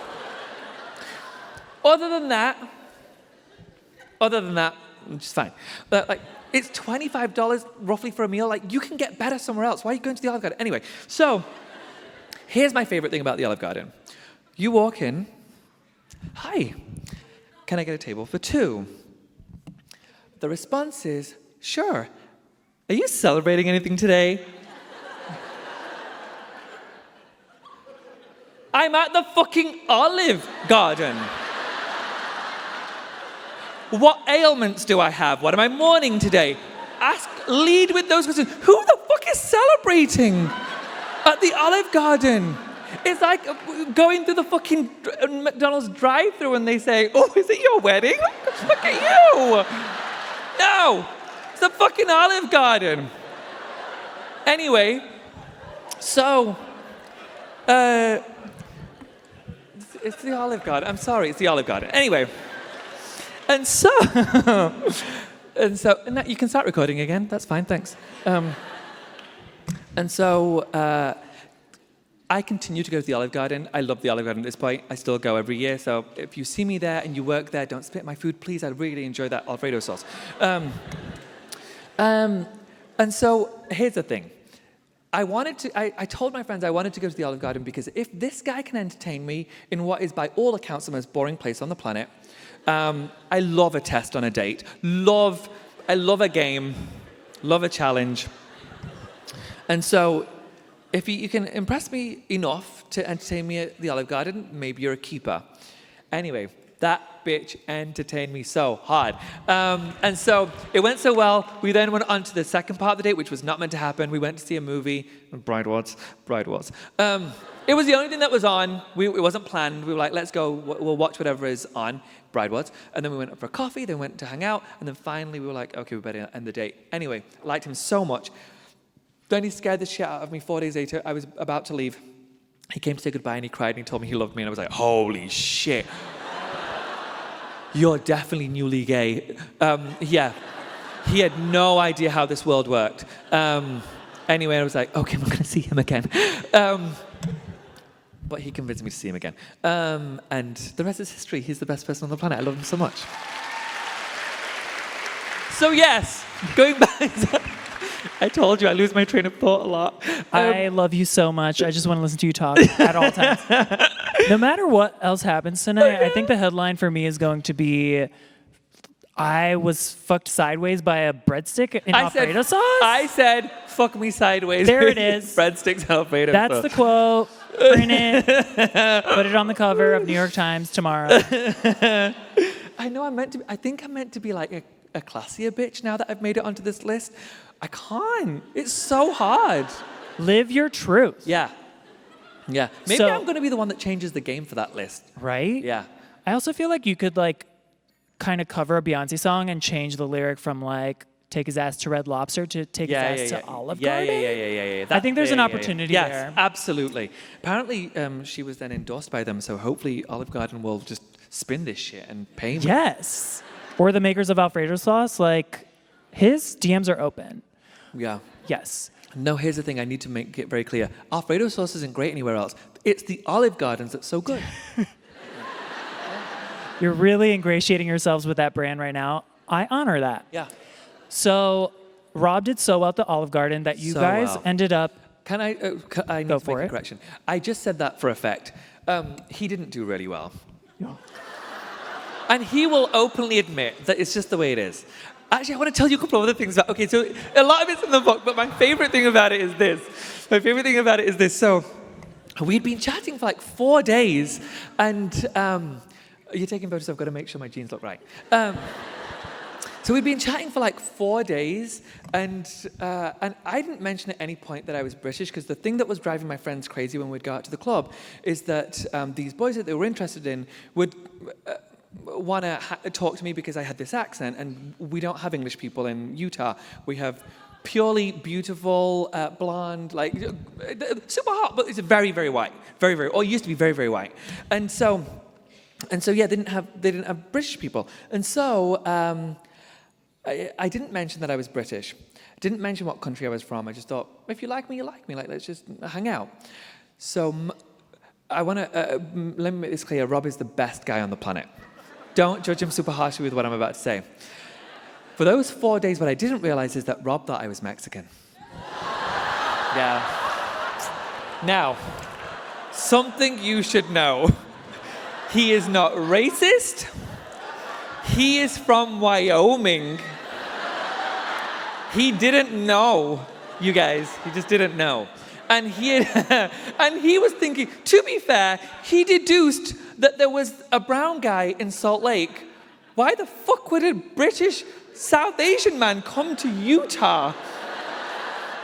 Other than that, just fine. But, like, it's $25 roughly for a meal. Like, you can get better somewhere else. Why are you going to the Olive Garden? Anyway, so here's my favorite thing about the Olive Garden. You walk in, hi, can I get a table for two? The response is, sure. Are you celebrating anything today? I'm at the fucking Olive Garden. What ailments do I have? What am I mourning today? Lead with those questions. Who the fuck is celebrating at the Olive Garden? It's like going through the fucking McDonald's drive-thru and they say, oh, is it your wedding? Look at you. No, it's the fucking Olive Garden. Anyway, so, it's the Olive Garden. I'm sorry, it's the Olive Garden. Anyway, and so now you can start recording again. That's fine, thanks. And so I continue to go to the Olive Garden. I love the Olive Garden at this point. I still go every year. So if you see me there and you work there, don't spit my food, please. I really enjoy that Alfredo sauce. And so here's the thing. I told my friends I wanted to go to the Olive Garden because if this guy can entertain me in what is by all accounts the most boring place on the planet, I love a test on a date. I love a game, love a challenge. And so if you can impress me enough to entertain me at the Olive Garden, maybe you're a keeper. Anyway, that bitch entertained me so hard. And so it went so well, we then went on to the second part of the date, which was not meant to happen. We went to see a movie, Bride Wars. It was the only thing that was on. It wasn't planned. We were like, let's go, we'll watch whatever is on, Bride Wars. And then we went up for a coffee, then went to hang out, and then finally we were like, okay, we better end the date. Anyway, liked him so much. Then he scared the shit out of me 4 days later. I was about to leave. He came to say goodbye and he cried and he told me he loved me. And I was like, holy shit. You're definitely newly gay. Yeah. He had no idea how this world worked. Anyway, I was like, okay, I'm not going to see him again. But he convinced me to see him again. And the rest is history. He's the best person on the planet. I love him so much. So yes, going back. I told you I lose my train of thought a lot. I love you so much. I just want to listen to you talk at all times. No matter what else happens tonight, I think the headline for me is going to be I was fucked sideways by a breadstick in Alfredo sauce. I said, fuck me sideways. There it is. Breadsticks Alfredo That's sauce. the quote. Print it. Put it on the cover of New York Times tomorrow. I know I think I'm meant to be like a classier bitch now that I've made it onto this list. I can't. It's so hard. Live your truth. Yeah. Maybe I'm going to be the one that changes the game for that list. Right? Yeah. I also feel like you could kind of cover a Beyonce song and change the lyric from take his ass to Red Lobster to take his ass to Olive Garden. Yeah. I think there's an opportunity yes, there. Absolutely. Apparently, she was then endorsed by them, so hopefully Olive Garden will just spin this shit and pay me. Yes. Or the makers of Alfredo sauce, his DMs are open. Yeah. Yes. No, here's the thing. I need to make it very clear. Alfredo sauce isn't great anywhere else. It's the Olive Gardens that's so good. You're really ingratiating yourselves with that brand right now. I honor that. Yeah. So Rob did so well at the Olive Garden that you guys ended up. Can I need to make a correction. I just said that for effect. He didn't do really well. Yeah. And he will openly admit that it's just the way it is. Actually, I want to tell you a couple of other things about. Okay, so a lot of it's in the book, but my favorite thing about it is this. So we'd been chatting for 4 days, and you're taking photos, so I've got to make sure my jeans look right. So we'd been chatting for 4 days, and I didn't mention at any point that I was British, because the thing that was driving my friends crazy when we'd go out to the club is that these boys that they were interested in would want to talk to me because I had this accent, and we don't have English people in Utah. We have purely beautiful, blonde, super hot, but it's very, very white, very, very, or used to be very, very white, and so yeah, they didn't have British people, and so I didn't mention that I was British. I didn't mention what country I was from. I just thought, if you like me, you like me. Let's just hang out. So I want to let me make this clear. Rob is the best guy on the planet. Don't judge him super harshly with what I'm about to say. For those 4 days, what I didn't realize is that Rob thought I was Mexican. Yeah. Now, something you should know. He is not racist. He is from Wyoming. He didn't know, you guys. He just didn't know. And he was thinking, to be fair, he deduced that there was a brown guy in Salt Lake. Why the fuck would a British South Asian man come to Utah?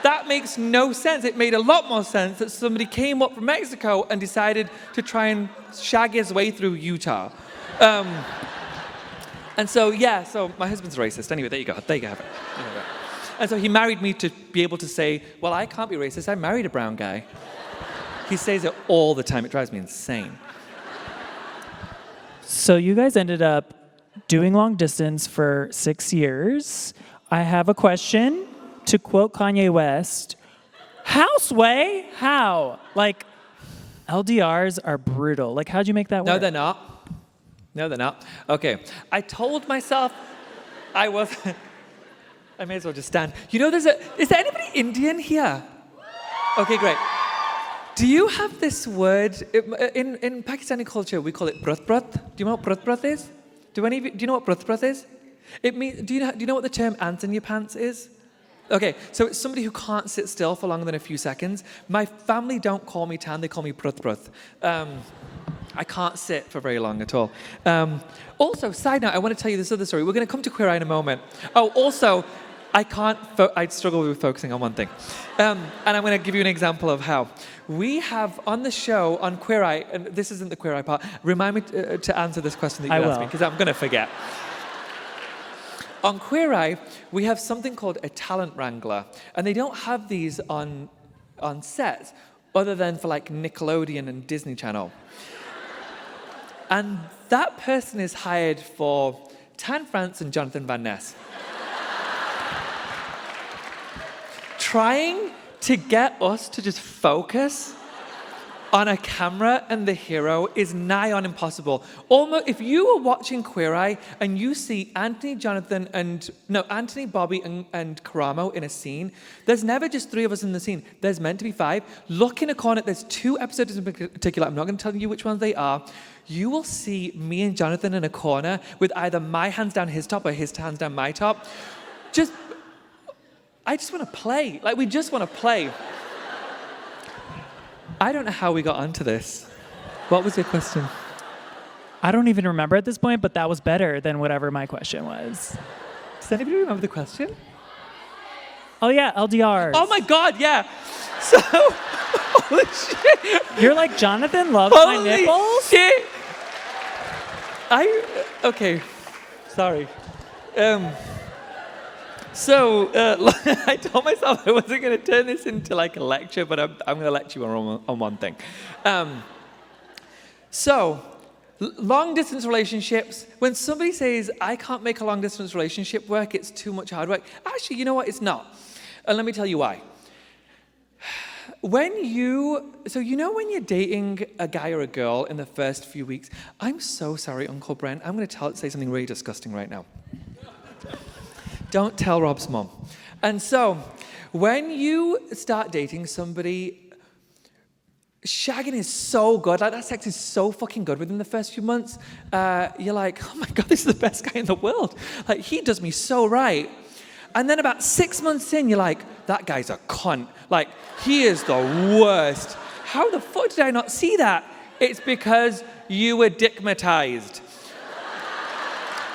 That makes no sense. It made a lot more sense that somebody came up from Mexico and decided to try and shag his way through Utah. And so, yeah, so my husband's racist. Anyway, there you go. There you have it. And so he married me to be able to say, well, I can't be racist. I married a brown guy. He says it all the time. It drives me insane. So you guys ended up doing long distance for 6 years. I have a question. To quote Kanye West, how, Sway? How? Like, LDRs are brutal. Like, how'd you make that work? No, they're not. No, they're not. Okay. I told myself I was... I may as well just stand. You know, is there anybody Indian here? Okay, great. Do you have this word? In Pakistani culture, we call it prath prath. Do you know what prath prath is? Do you know what prath prath is? It means, do you know what the term ants in your pants is? Okay, so it's somebody who can't sit still for longer than a few seconds. My family don't call me Tan, they call me prath prath. I can't sit for very long at all. Also, side note, I want to tell you this other story. We're going to come to Queer Eye in a moment. Oh, also, I struggle with focusing on one thing. And I'm going to give you an example of how. We have on the show, on Queer Eye, and this isn't the Queer Eye part, remind me to answer this question that you asked me, because I'm going to forget. On Queer Eye, we have something called a talent wrangler, and they don't have these on sets, other than for like Nickelodeon and Disney Channel. And that person is hired for Tan France and Jonathan Van Ness. Trying to get us to just focus on a camera and the hero is nigh on impossible. Almost, if you are watching Queer Eye and you see Anthony, Bobby, and Karamo in a scene, there's never just 3 of us in the scene. There's meant to be 5. Look in a corner. There's 2 episodes in particular. I'm not going to tell you which ones they are. You will see me and Jonathan in a corner with either my hands down his top or his hands down my top. I just want to play. Like, we just want to play. I don't know how we got onto this. What was your question? I don't even remember at this point, but that was better than whatever my question was. Does anybody remember the question? Oh, yeah, LDRs. Oh, my God, yeah. So, holy shit. You're like, Jonathan loves my nipples? Holy shit. Okay, sorry. So I told myself I wasn't going to turn this into like a lecture, but I'm going to lecture you on one thing. Long distance relationships, when somebody says, I can't make a long distance relationship work, it's too much hard work. Actually, you know what? It's not. And let me tell you why. When you're dating a guy or a girl in the first few weeks, I'm so sorry, Uncle Brent. I'm going to say something really disgusting right now. Don't tell Rob's mom. And so, when you start dating somebody, shagging is so good. Like, that sex is so fucking good within the first few months. You're like, oh my God, this is the best guy in the world. Like, he does me so right. And then about 6 months in, you're like, that guy's a cunt. Like, he is the worst. How the fuck did I not see that? It's because you were dickmatized.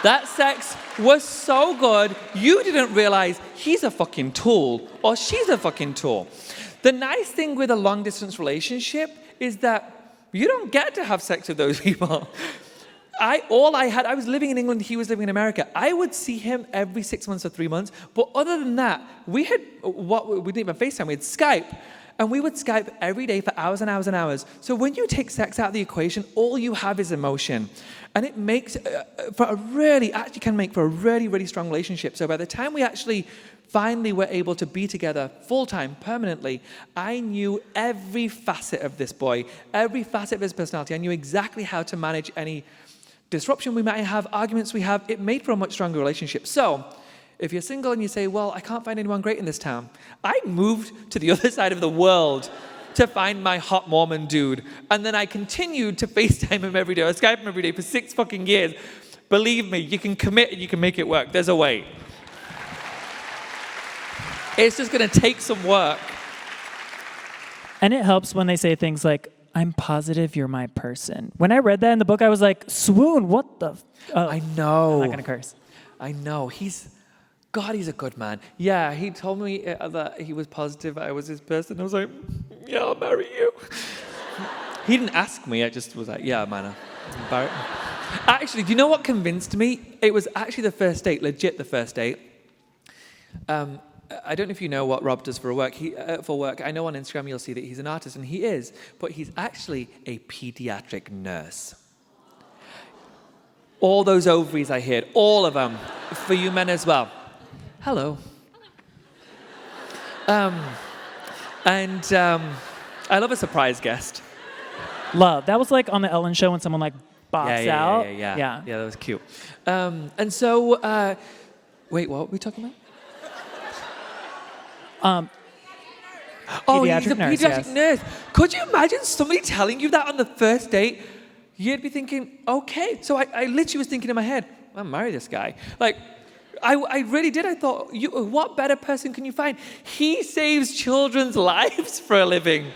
That sex was so good, you didn't realize he's a fucking tool or she's a fucking tool. The nice thing with a long distance relationship is that you don't get to have sex with those people. I was living in England, he was living in America. I would see him every 6 months or 3 months, but other than that, we didn't even FaceTime, we had Skype. And we would Skype every day for hours and hours and hours. So when you take sex out of the equation, all you have is emotion. And it makes can make for a really, really strong relationship. So by the time we actually finally were able to be together full-time, permanently, I knew every facet of this boy, every facet of his personality. I knew exactly how to manage any disruption we might have, arguments we have. It made for a much stronger relationship. So if you're single and you say, well, I can't find anyone great in this town, I moved to the other side of the world to find my hot Mormon dude. And then I continued to FaceTime him every day, or Skype him every day for 6 fucking years. Believe me, you can commit and you can make it work. There's a way. It's just going to take some work. And it helps when they say things like, I'm positive you're my person. When I read that in the book, I was like, swoon, what the? I know. I'm not going to curse. I know. He's a good man. Yeah, he told me that he was positive I was his person. I was like, yeah, I'll marry you. He didn't ask me. I just was like, yeah, man. Actually, do you know what convinced me? It was actually the first date, legit the first date. I don't know if you know what Rob does for work. I know on Instagram you'll see that he's an artist, and he is, but he's actually a pediatric nurse. All those ovaries I hid, all of them, for you men as well. Hello. I love a surprise guest. Love. That was like on the Ellen Show when someone like bops out. Yeah, that was cute. And so, wait, what were we talking about? Oh, he's a pediatric nurse. Could you imagine somebody telling you that on the first date? You'd be thinking, okay. So I literally was thinking in my head, I'll marry this guy. Like, I really did. I thought, what better person can you find? He saves children's lives for a living.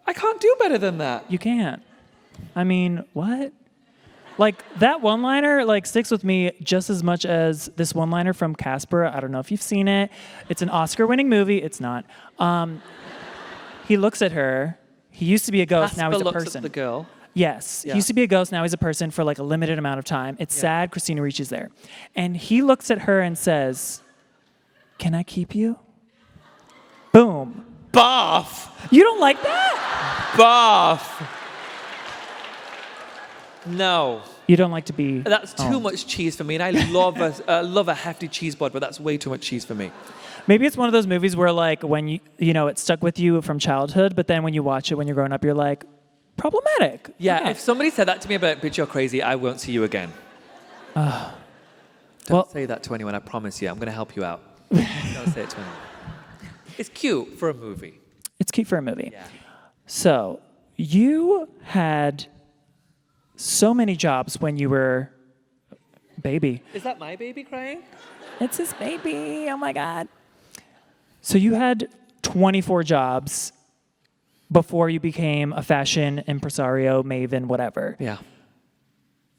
I can't do better than that. You can't. I mean, what? Like, that one-liner, like, sticks with me just as much as this one-liner from Casper. I don't know if you've seen it. It's an Oscar-winning movie. It's not. He looks at her. He used to be a ghost. Casper now he's a looks person. at the girl. Yes. Yeah. He used to be a ghost. Now he's a person for, like, a limited amount of time. It's sad Christina Ricci's there. And he looks at her and says, can I keep you? Boom. Bath. You don't like that? Bath. No. You don't like to be... That's too much cheese for me, and I love a hefty cheese board, but that's way too much cheese for me. Maybe it's one of those movies where, like, when you know, it stuck with you from childhood, but then when you watch it when you're growing up, you're like, problematic. Yeah, if somebody said that to me about bitch, you're crazy, I won't see you again. Don't say that to anyone, I promise you. I'm going to help you out. Don't say it to anyone. It's cute for a movie. It's cute for a movie. Yeah. So, you had so many jobs when you were baby. Is that my baby crying? It's his baby. Oh my God. So you had 24 jobs before you became a fashion impresario, maven, whatever. Yeah.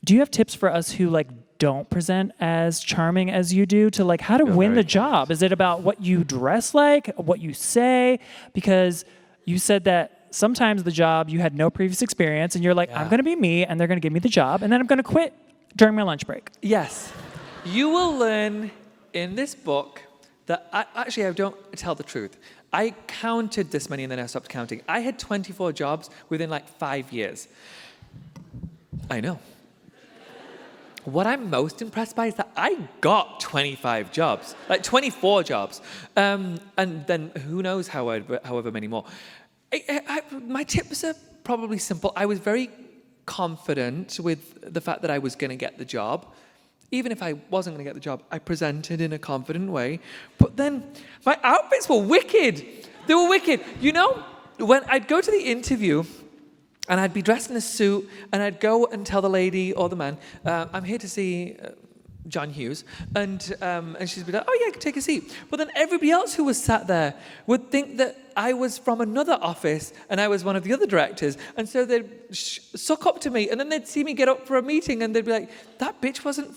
Do you have tips for us who like don't present as charming as you do to like how to win the job? Is it about what you dress like, what you say? Because you said that sometimes the job you had no previous experience and you're like, I'm going to be me and they're going to give me the job and then I'm going to quit during my lunch break. Yes. You will learn in this book that I don't tell the truth. I counted this many and then I stopped counting. I had 24 jobs within like 5 years. I know. What I'm most impressed by is that I got 25 jobs, like 24 jobs. And then who knows however many more. My tips are probably simple. I was very confident with the fact that I was going to get the job. Even if I wasn't going to get the job, I presented in a confident way. But then my outfits were wicked. They were wicked. You know, when I'd go to the interview and I'd be dressed in a suit and I'd go and tell the lady or the man, I'm here to see John Hughes, and she'd be like, oh yeah, take a seat. But then everybody else who was sat there would think that I was from another office and I was one of the other directors, and so they'd suck up to me, and then they'd see me get up for a meeting and they'd be like, that bitch wasn't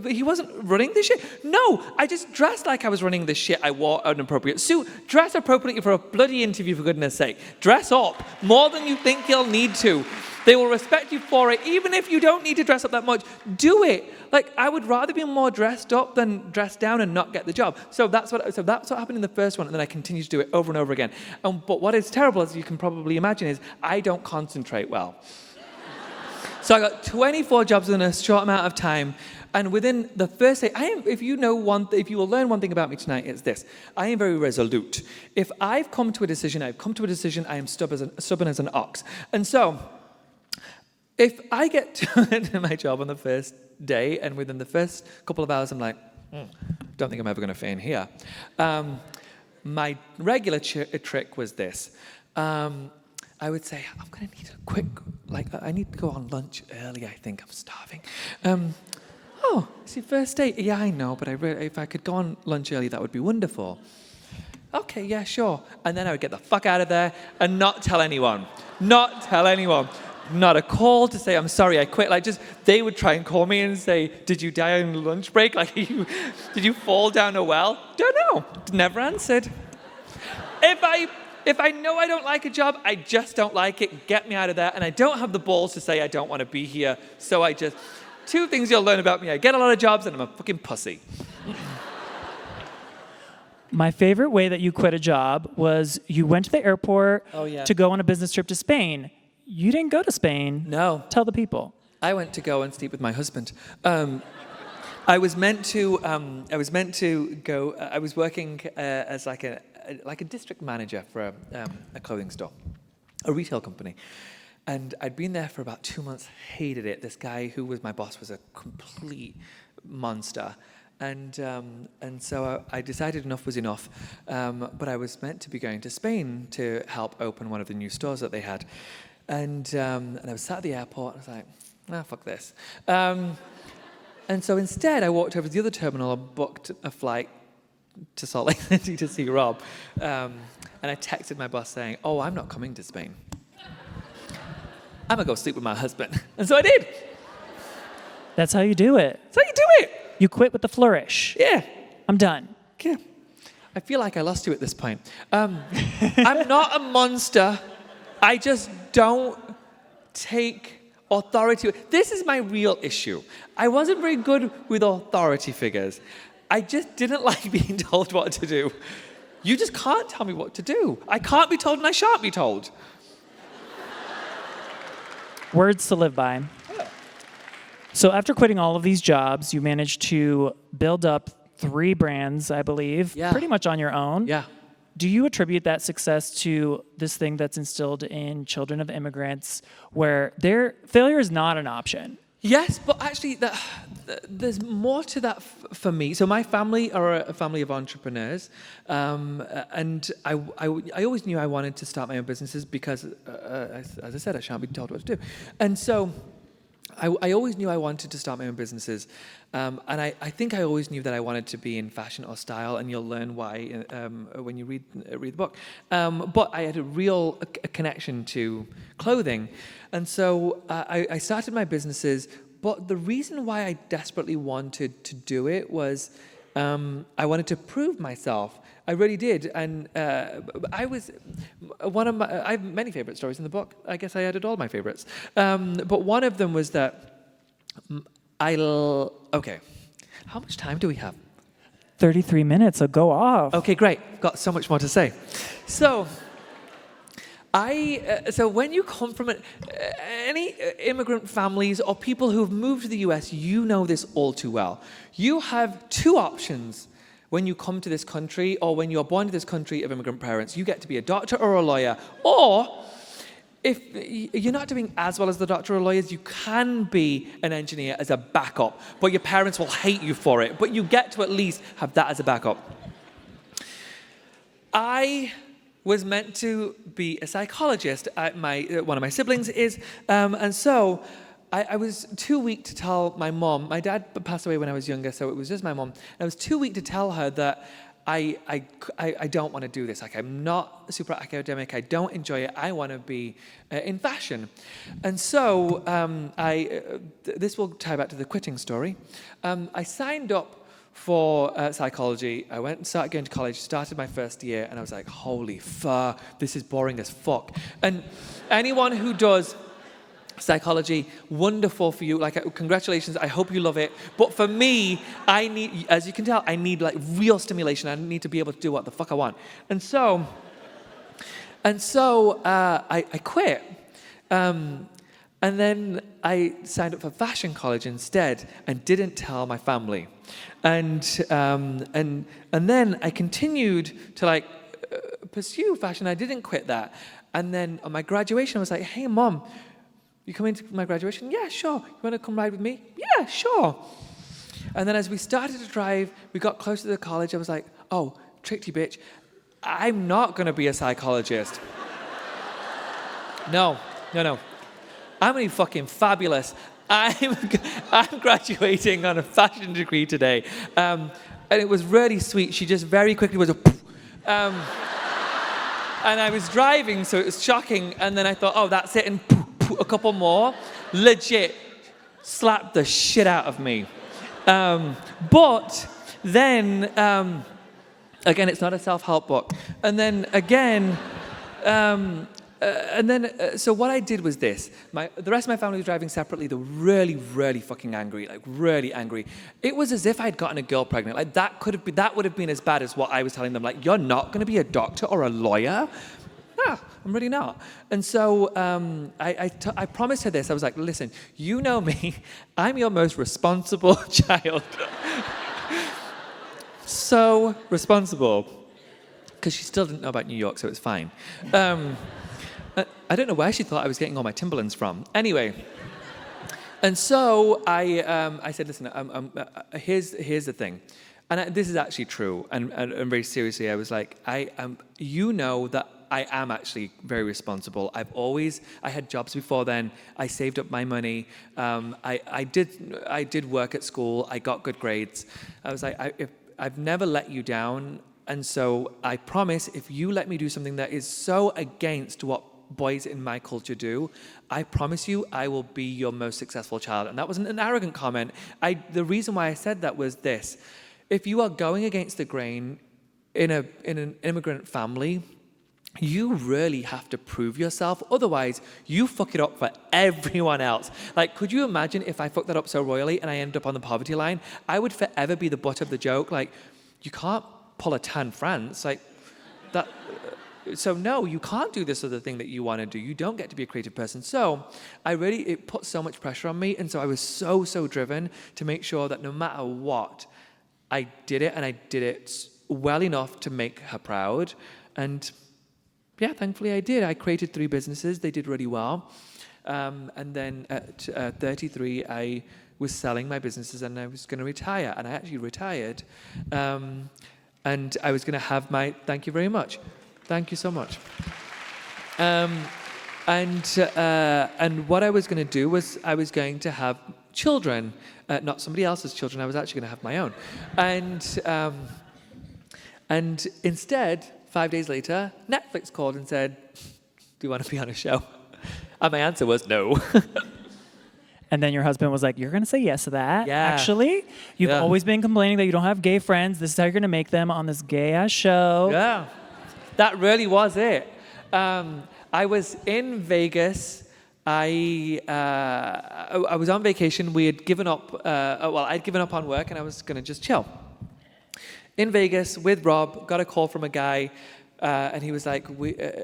he wasn't running this shit. No, I just dressed like I was running this shit. I wore an appropriate suit. Dress appropriately for a bloody interview, for goodness sake. Dress up more than you think you'll need to. They will respect you for it. Even if you don't need to dress up that much, do it. Like, I would rather be more dressed up than dressed down and not get the job. So that's what happened in the first one, and then I continue to do it over and over again. But what is terrible, as you can probably imagine, is I don't concentrate well. So I got 24 jobs in a short amount of time, and within the first day, if you will learn one thing about me tonight, it's this: I am very resolute. If I've come to a decision. I am stubborn as an ox, and so. If I get to my job on the first day and within the first couple of hours I'm like, don't think I'm ever going to fit in here. My regular trick was this. I would say, I'm going to need a quick, I need to go on lunch early, I think. I'm starving. It's your first date. Yeah, I know, but if I could go on lunch early, that would be wonderful. Okay, yeah, sure. And then I would get the fuck out of there and not tell anyone. Not tell anyone. Not a call to say, I'm sorry, I quit. They would try and call me and say, did you die on lunch break? Did you fall down a well? Don't know. Never answered. If I know I don't like a job, I just don't like it. Get me out of there. And I don't have the balls to say I don't want to be here. So two things you'll learn about me. I get a lot of jobs and I'm a fucking pussy. My favorite way that you quit a job was you went to the airport to go on a business trip to Spain. You didn't go to Spain. No. Tell the people. I went to go and sleep with my husband. I was meant to go. I was working as like a district manager for a clothing store, a retail company, and I'd been there for about 2 months. Hated it. This guy who was my boss was a complete monster. And so I decided enough was enough. But I was meant to be going to Spain to help open one of the new stores that they had. And I was sat at the airport, and I was like, fuck this. And so instead, I walked over to the other terminal and booked a flight to Salt Lake City to see Rob. And I texted my boss saying, I'm not coming to Spain. I'm going to go sleep with my husband. And so I did. That's how you do it. That's how you do it. You quit with a flourish. Yeah. I'm done. Yeah. I feel like I lost you at this point. I'm not a monster. I just don't take authority. This is my real issue. I wasn't very good with authority figures. I just didn't like being told what to do. You just can't tell me what to do. I can't be told and I shan't be told. Words to live by. So after quitting all of these jobs, you managed to build up 3 brands, I believe, pretty much on your own. Yeah. Do you attribute that success to this thing that's instilled in children of immigrants where their failure is not an option? Yes, but actually there's more to that for me. So my family are a family of entrepreneurs, and I always knew I wanted to start my own businesses because, as I said, I shan't be told what to do. And so I always knew I wanted to start my own businesses, and I think I always knew that I wanted to be in fashion or style, and you'll learn why when you read the book. But I had a real connection to clothing, and so I started my businesses. But the reason why I desperately wanted to do it was I wanted to prove myself. I really did, and I have many favorite stories in the book. I guess I added all my favorites, but one of them was that okay. How much time do we have? 33 minutes, so go off. Okay, great. Got so much more to say. So when you come from any immigrant families or people who have moved to the US, you know this all too well. You have 2 options when you come to this country or when you're born to this country of immigrant parents. You get to be a doctor or a lawyer, or if you're not doing as well as the doctor or lawyers, you can be an engineer as a backup, but your parents will hate you for it. But you get to at least have that as a backup. I was meant to be a psychologist. One of my siblings is, and so I was too weak to tell my mom. My dad passed away when I was younger, so it was just my mom. I was too weak to tell her that I don't want to do this. Like, I'm not super academic. I don't enjoy it. I want to be in fashion. And so this will tie back to the quitting story. I signed up for psychology. I went and started going to college, started my first year, and I was like, holy fuck, this is boring as fuck. And anyone who does psychology, wonderful for you. Like, congratulations, I hope you love it. But for me, I need, as you can tell, I need like real stimulation. I need to be able to do what the fuck I want. And so I quit. And then I signed up for fashion college instead and didn't tell my family. And then I continued to pursue fashion. I didn't quit that. And then on my graduation, I was like, hey, Mom, you coming to my graduation? Yeah, sure. You want to come ride with me? Yeah, sure. And then as we started to drive, we got closer to the college. I was like, oh, tricked you, bitch. I'm not going to be a psychologist. No. I'm going to be fucking fabulous. I'm graduating on a fashion degree today. And it was really sweet. She just very quickly was a poof. And I was driving, so it was shocking. And then I thought, oh, that's it. And poof, poof, a couple more. Legit slapped the shit out of me. But then, again, it's not a self-help book. And then again, so what I did was this. The rest of my family was driving separately. They were really, really fucking angry, like really angry. It was as if I'd gotten a girl pregnant. Like that would have been as bad as what I was telling them. Like, you're not going to be a doctor or a lawyer? No, I'm really not. And so I promised her this. I was like, listen, you know me. I'm your most responsible child. So responsible. Because she still didn't know about New York, so it's fine. I don't know where she thought I was getting all my Timberlands from. Anyway, and so I said, listen, here's the thing. And this is actually true. And very seriously, I was like, you know that I am actually very responsible. I had jobs before then. I saved up my money. I did work at school. I got good grades. I was like, I've never let you down. And so I promise, if you let me do something that is so against what boys in my culture do, I promise you I will be your most successful child. And that wasn't an arrogant comment. The reason why I said that was this. If you are going against the grain in an immigrant family, you really have to prove yourself. Otherwise, you fuck it up for everyone else. Like, could you imagine if I fucked that up so royally and I ended up on the poverty line? I would forever be the butt of the joke. Like, you can't pull a Tan France. Like, that... So no, you can't do this other thing that you want to do. You don't get to be a creative person. So it put so much pressure on me. And so I was so driven to make sure that no matter what, I did it, and I did it well enough to make her proud. And yeah, thankfully I did. I created 3 businesses. They did really well. And then at 33, I was selling my businesses and I was going to retire. And I actually retired. And I was going to have thank you very much. Thank you so much. And what I was going to do was I was going to have children, not somebody else's children. I was actually going to have my own. And instead, 5 days later, Netflix called and said, "Do you want to be on a show?" And my answer was no. And then your husband was like, "You're going to say yes to that, Yeah. actually? You've Yeah. always been complaining that you don't have gay friends. This is how you're going to make them on this gay-ass show." Yeah. That really was it. I was in Vegas. I was on vacation. We had given up. I'd given up on work, and I was going to just chill. In Vegas with Rob, got a call from a guy, and he was like,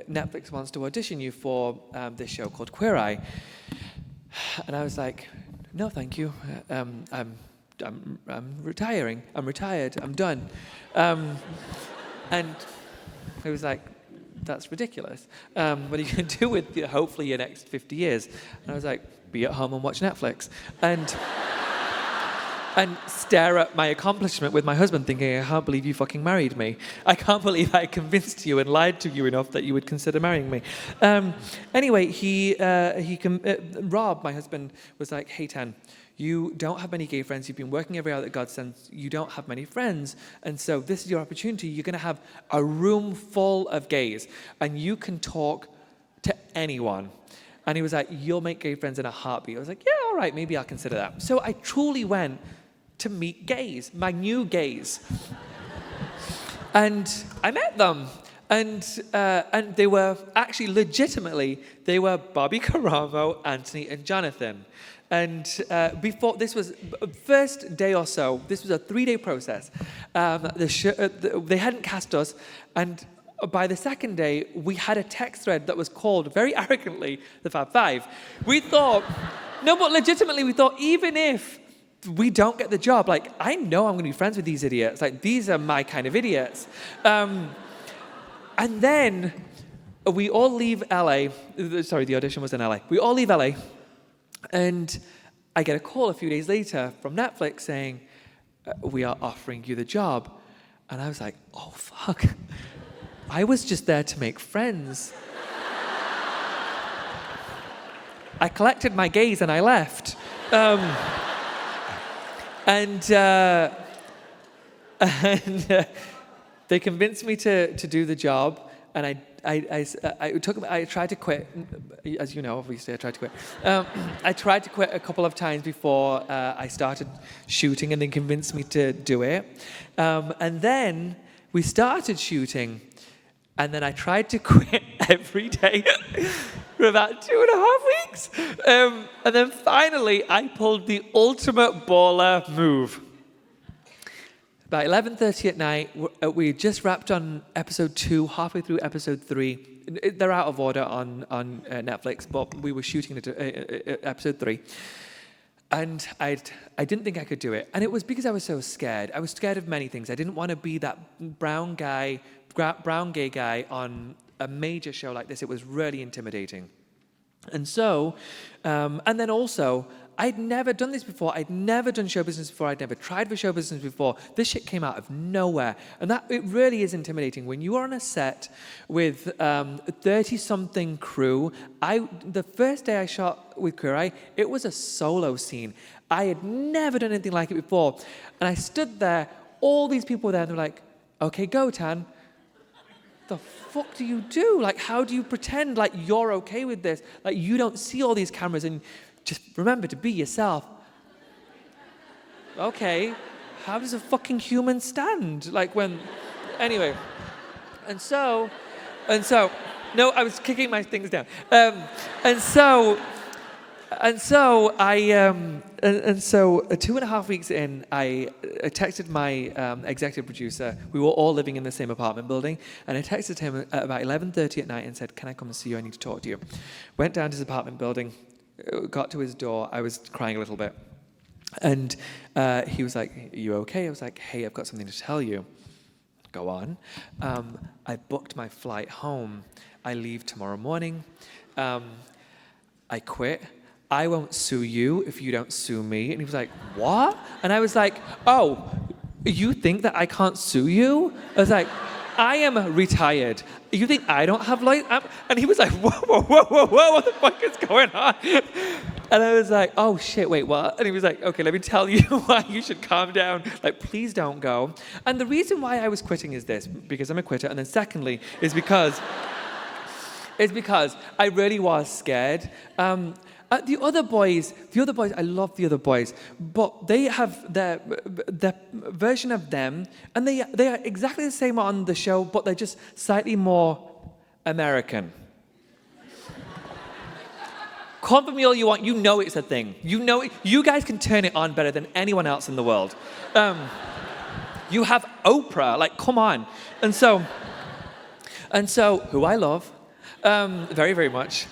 "Netflix wants to audition you for this show called Queer Eye." And I was like, "No, thank you. I'm retiring. I'm retired. I'm done." And he was like, "That's ridiculous. What are you going to do with hopefully your next 50 years?" And I was like, "Be at home and watch Netflix." And stare at my accomplishment with my husband thinking, "I can't believe you fucking married me. I can't believe I convinced you and lied to you enough that you would consider marrying me." Anyway, Rob, my husband, was like, "Hey, Tan, you don't have many gay friends. You've been working every hour that God sends. You don't have many friends. And so this is your opportunity. You're going to have a room full of gays, and you can talk to anyone." And he was like, "You'll make gay friends in a heartbeat." I was like, "Yeah, all right, maybe I'll consider that." So I truly went to meet gays, my new gays. And I met them. And they were actually legitimately, they were Bobby Karamo, Anthony, and Jonathan. And before, this was first day or so, this was a 3-day process. They hadn't cast us, and by the second day, we had a text thread that was called, very arrogantly, the Fab Five. We thought, no, but legitimately, we thought, even if we don't get the job, like, I know I'm going to be friends with these idiots. Like, these are my kind of idiots. And then we all leave LA. Sorry, the audition was in LA. We all leave LA. And I get a call a few days later from Netflix saying, "We are offering you the job." And I was like, "Oh, fuck. I was just there to make friends." I collected my gays and I left. And they convinced me to do the job, and I tried to quit. As you know, obviously, I tried to quit. I tried to quit a couple of times before I started shooting, and they convinced me to do it. And then we started shooting, and then I tried to quit every day for about 2.5 weeks. And then finally, I pulled the ultimate baller move. About 11:30 at night, we just wrapped on episode 2, halfway through episode 3. They're out of order on Netflix, but we were shooting episode 3. And I didn't think I could do it. And it was because I was so scared. I was scared of many things. I didn't want to be that brown gay guy on a major show like this. It was really intimidating. And so, and then also, I'd never done this before. I'd never done show business before. I'd never tried for show business before. This shit came out of nowhere. And it really is intimidating. When you are on a set with 30-something crew, the first day I shot with Queer Eye, it was a solo scene. I had never done anything like it before. And I stood there, all these people were there, and they're like, okay, go, Tan. The fuck do you do? Like, how do you pretend like you're okay with this? Like, you don't see all these cameras, and just remember to be yourself. Okay, how does a fucking human stand? Like when, anyway. And so, no, I was kicking my things down. And so 2.5 weeks in, I texted my executive producer. We were all living in the same apartment building, and I texted him at about 11:30 at night and said, "Can I come and see you? I need to talk to you." Went down to his apartment building, got to his door. I was crying a little bit, and he was like, "Are you okay?" I was like, "Hey, I've got something to tell you." Go on. I booked my flight home. I leave tomorrow morning. I quit. I won't sue you if you don't sue me. And he was like, what? And I was like, oh, you think that I can't sue you? I was like, I am retired. You think I don't have life? And he was like, whoa, what the fuck is going on? And I was like, oh shit, wait, what? And he was like, okay, let me tell you why you should calm down. Like, please don't go. And the reason why I was quitting is this, because I'm a quitter. And then secondly, is because I really was scared. The other boys, I love the other boys, but they have their version of them, and they are exactly the same on the show, but they're just slightly more American. Call for me all you want, you know it's a thing. You know it, you guys can turn it on better than anyone else in the world. You have Oprah, like, come on. And so, who I love, very, very much.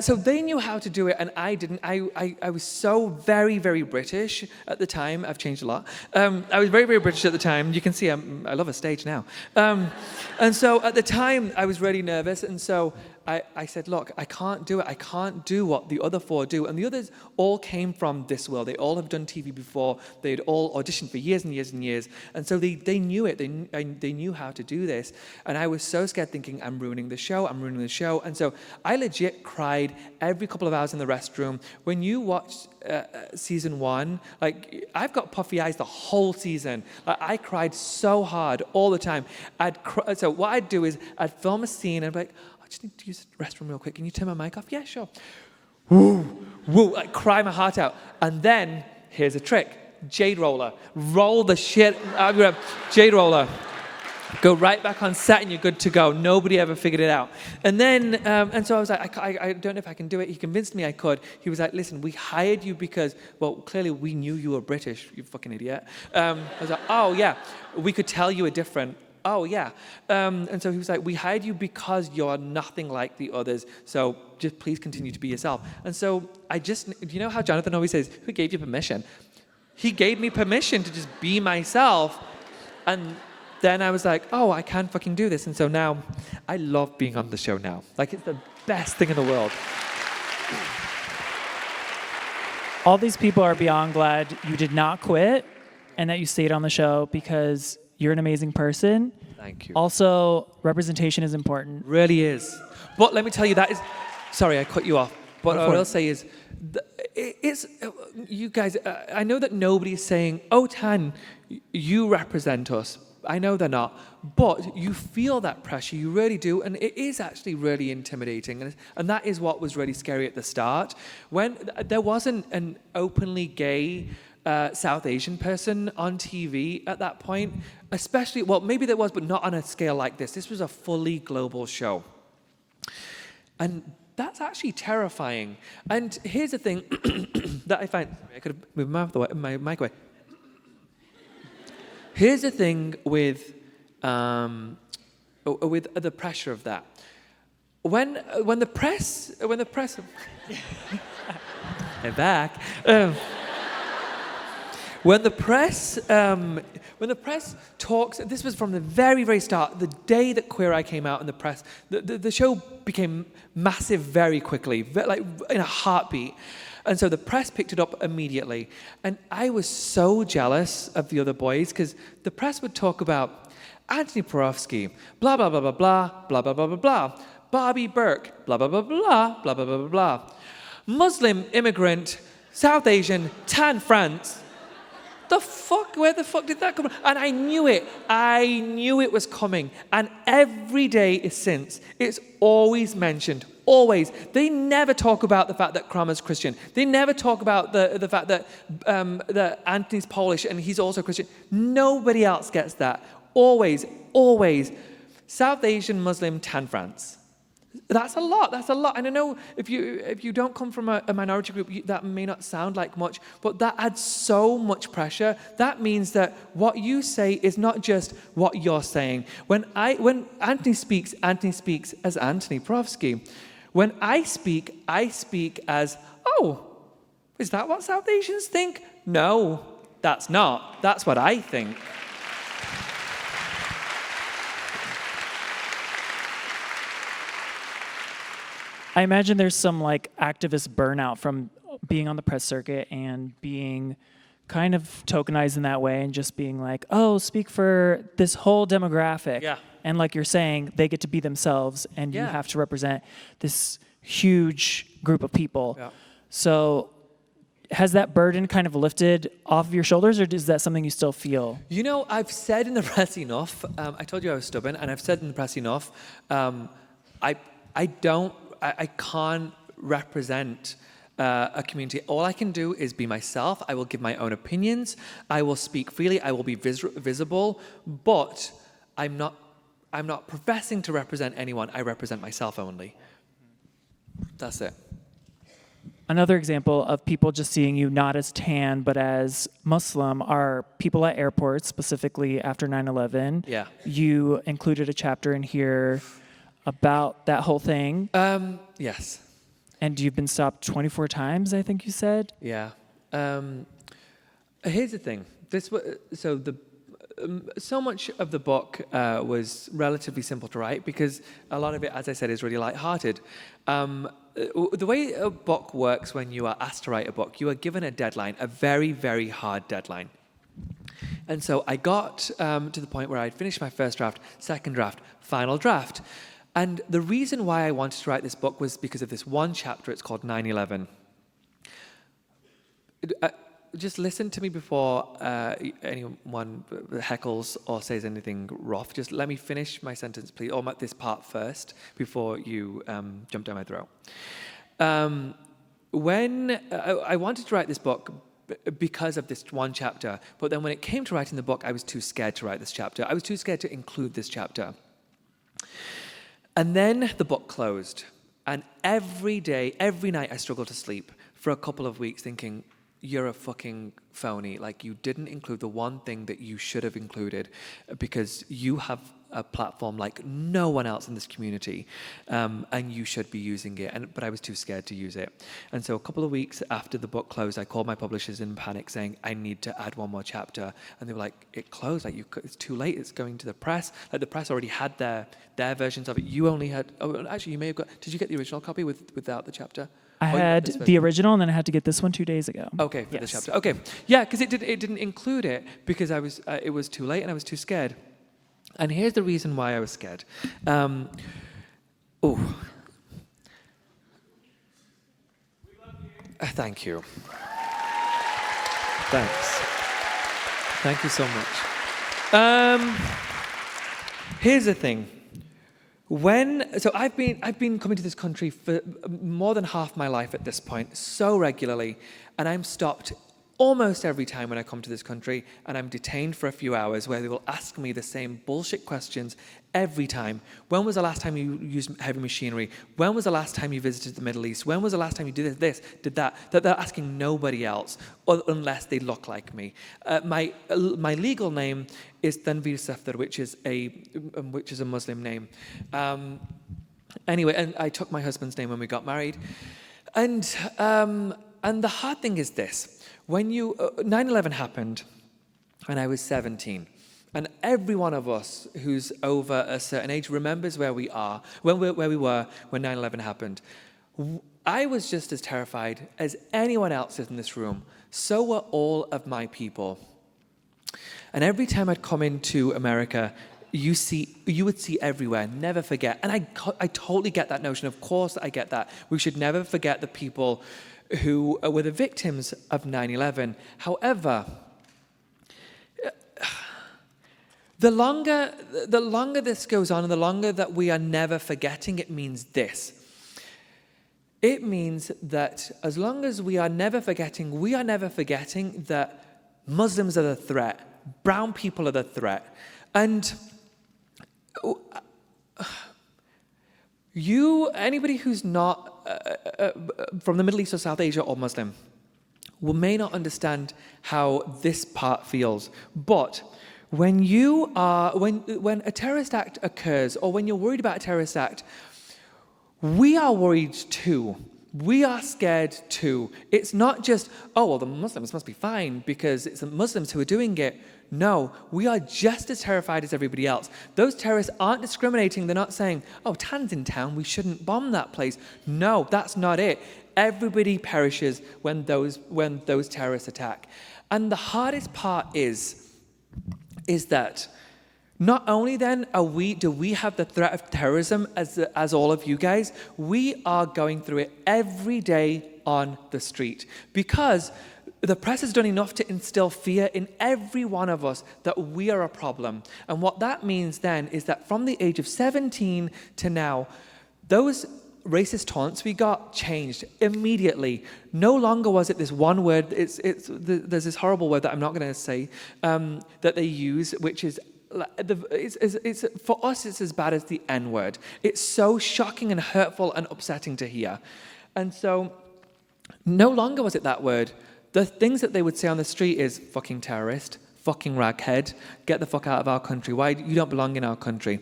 So they knew how to do it, and I didn't. I was so very, very British at the time. I've changed a lot. I was very, very British at the time. You can see I love a stage now. And so at the time, I was really nervous, and so I said, look, I can't do it. I can't do what the other 4 do. And the others all came from this world. They all have done TV before. They'd all auditioned for years and years and years. And so they knew it. They knew how to do this. And I was so scared, thinking, I'm ruining the show. And so I legit cried every couple of hours in the restroom. When you watch season 1, like, I've got puffy eyes the whole season. Like, I cried so hard all the time. So what I'd do is I'd film a scene and I'd be like, I just need to use the restroom real quick. Can you turn my mic off? Yeah, sure. Woo, like, cry my heart out. And then, here's a trick. Jade roller. Roll the shit. Jade roller. Go right back on set and you're good to go. Nobody ever figured it out. And then, and so I was like, I don't know if I can do it. He convinced me I could. He was like, listen, we hired you because, well, clearly we knew you were British, you fucking idiot. I was like, oh yeah, we could tell you were different. Oh yeah. And so he was like, we hired you because you're nothing like the others. So just please continue to be yourself. And so you know how Jonathan always says, who gave you permission? He gave me permission to just be myself. And then I was like, oh, I can fucking do this. And so now I love being on the show now. Like, it's the best thing in the world. All these people are beyond glad you did not quit and that you stayed on the show, because you're an amazing person. Thank you. Also, representation is important. Really is. But let me tell you, sorry, I cut you off. But Go what for I'll it. say is, you guys, I know that nobody's saying, oh, Tan, you represent us. I know they're not. But you feel that pressure, you really do. And it is actually really intimidating. And that is what was really scary at the start. When there wasn't an openly gay South Asian person on TV at that point, especially, well, maybe there was, but not on a scale like this. This was a fully global show. And that's actually terrifying. And here's the thing that I find. I could have moved my mic away. Here's the thing with the pressure of that. When the press, I'm back. When the press talks, this was from the very, very start, the day that Queer Eye came out in the press, the show became massive very quickly, like in a heartbeat. And so the press picked it up immediately. And I was so jealous of the other boys because the press would talk about Anthony Porofsky, blah, blah, blah, blah, blah, blah, blah, blah, blah, blah, Bobby Burke, blah, blah, blah, blah, blah, blah, blah, blah, blah, Muslim immigrant, South Asian, Tan France. The fuck? Where the fuck did that come from? And I knew it. I knew it was coming. And every day since, it's always mentioned. Always. They never talk about the fact that Kramer's Christian. They never talk about the fact that Anthony's Polish and he's also Christian. Nobody else gets that. Always, always. South Asian Muslim Tan France. That's a lot. That's a lot. And I know if you don't come from a minority group, that may not sound like much, but that adds so much pressure. That means that what you say is not just what you're saying. When Anthony speaks as Anthony Porofsky. When I speak as, oh, is that what South Asians think? No, that's not. That's what I think. I imagine there's some like activist burnout from being on the press circuit and being kind of tokenized in that way and just being like, oh, speak for this whole demographic. Yeah. And like you're saying, they get to be themselves and you Yeah. have to represent this huge group of people. Yeah. So has that burden kind of lifted off of your shoulders or is that something you still feel? You know, I've said in the press enough, I told you I was stubborn, and I've said in the press enough, I can't represent a community. All I can do is be myself. I will give my own opinions. I will speak freely. I will be visible, but I'm not professing to represent anyone. I represent myself only. That's it. Another example of people just seeing you not as tan, but as Muslim are people at airports, specifically after 9/11. Yeah. You included a chapter in here about that whole thing. Yes. And you've been stopped 24 times, I think you said? Yeah. Here's the thing. So much of the book was relatively simple to write because a lot of it, as I said, is really lighthearted. The way a book works when you are asked to write a book, you are given a deadline, a very, very hard deadline. And so I got to the point where I'd finished my first draft, second draft, final draft. And the reason why I wanted to write this book was because of this one chapter. It's called 9/11. Just listen to me before anyone heckles or says anything rough. Just let me finish my sentence, please, or this part first before you jump down my throat. When I wanted to write this book because of this one chapter, but then when it came to writing the book, I was too scared to write this chapter. I was too scared to include this chapter. And then the book closed. And every day, every night, I struggled to sleep for a couple of weeks thinking, you're a fucking phony. Like, you didn't include the one thing that you should have included because you have a platform like no one else in this community, and you should be using it. But I was too scared to use it. And so a couple of weeks after the book closed, I called my publishers in panic saying, I need to add one more chapter. And they were like, it closed. Like, it's too late. It's going to the press. Like, the press already had their versions of it. You only had, actually, you may have got, did you get the original copy without the chapter? I had the original, and then I had to get this one 2 days ago. Okay, for Yes. this chapter. Okay, yeah, because it didn't include it because it was too late and I was too scared. And here's the reason why I was scared. Thank you. Thanks. Thank you so much. Here's the thing. So I've been coming to this country for more than half my life at this point, so regularly, and I'm stopped almost every time when I come to this country, and I'm detained for a few hours where they will ask me the same bullshit questions every time. When was the last time you used heavy machinery? When was the last time you visited the Middle East? When was the last time you did this, did that? That they're asking nobody else, unless they look like me. My legal name is Tanveer Safdar, which is a Muslim name. Anyway, and I took my husband's name when we got married. And the hard thing is this. When 9/11 happened, and I was 17, and every one of us who's over a certain age remembers where we were when 9/11 happened. I was just as terrified as anyone else in this room. So were all of my people. And every time I'd come into America, you would see everywhere, never forget. And I totally get that notion. Of course I get that. We should never forget the people who were the victims of 9/11. However, the longer this goes on and the longer that we are never forgetting, it means this. It means that as long as we are never forgetting that Muslims are the threat, brown people are the threat. And anybody who's not from the Middle East or South Asia or Muslim may not understand how this part feels. But when a terrorist act occurs, or when you're worried about a terrorist act, we are worried too. We are scared too. It's not just, oh, well, the Muslims must be fine because it's the Muslims who are doing it. No, we are just as terrified as everybody else. Those terrorists aren't discriminating. They're not saying, oh, Tan's in town, we shouldn't bomb that place. No, that's not it. Everybody perishes when those terrorists attack. And the hardest part is that not only then do we have the threat of terrorism as all of you guys, we are going through it every day on the street because the press has done enough to instill fear in every one of us that we are a problem. And what that means then is that from the age of 17 to now, those racist taunts we got changed immediately. No longer was it this one word. There's this horrible word that I'm not going to say that they use, which is for us, it's as bad as the N-word. It's so shocking and hurtful and upsetting to hear. And so no longer was it that word. The things that they would say on the street is fucking terrorist, fucking raghead, get the fuck out of our country. Why? You don't belong in our country.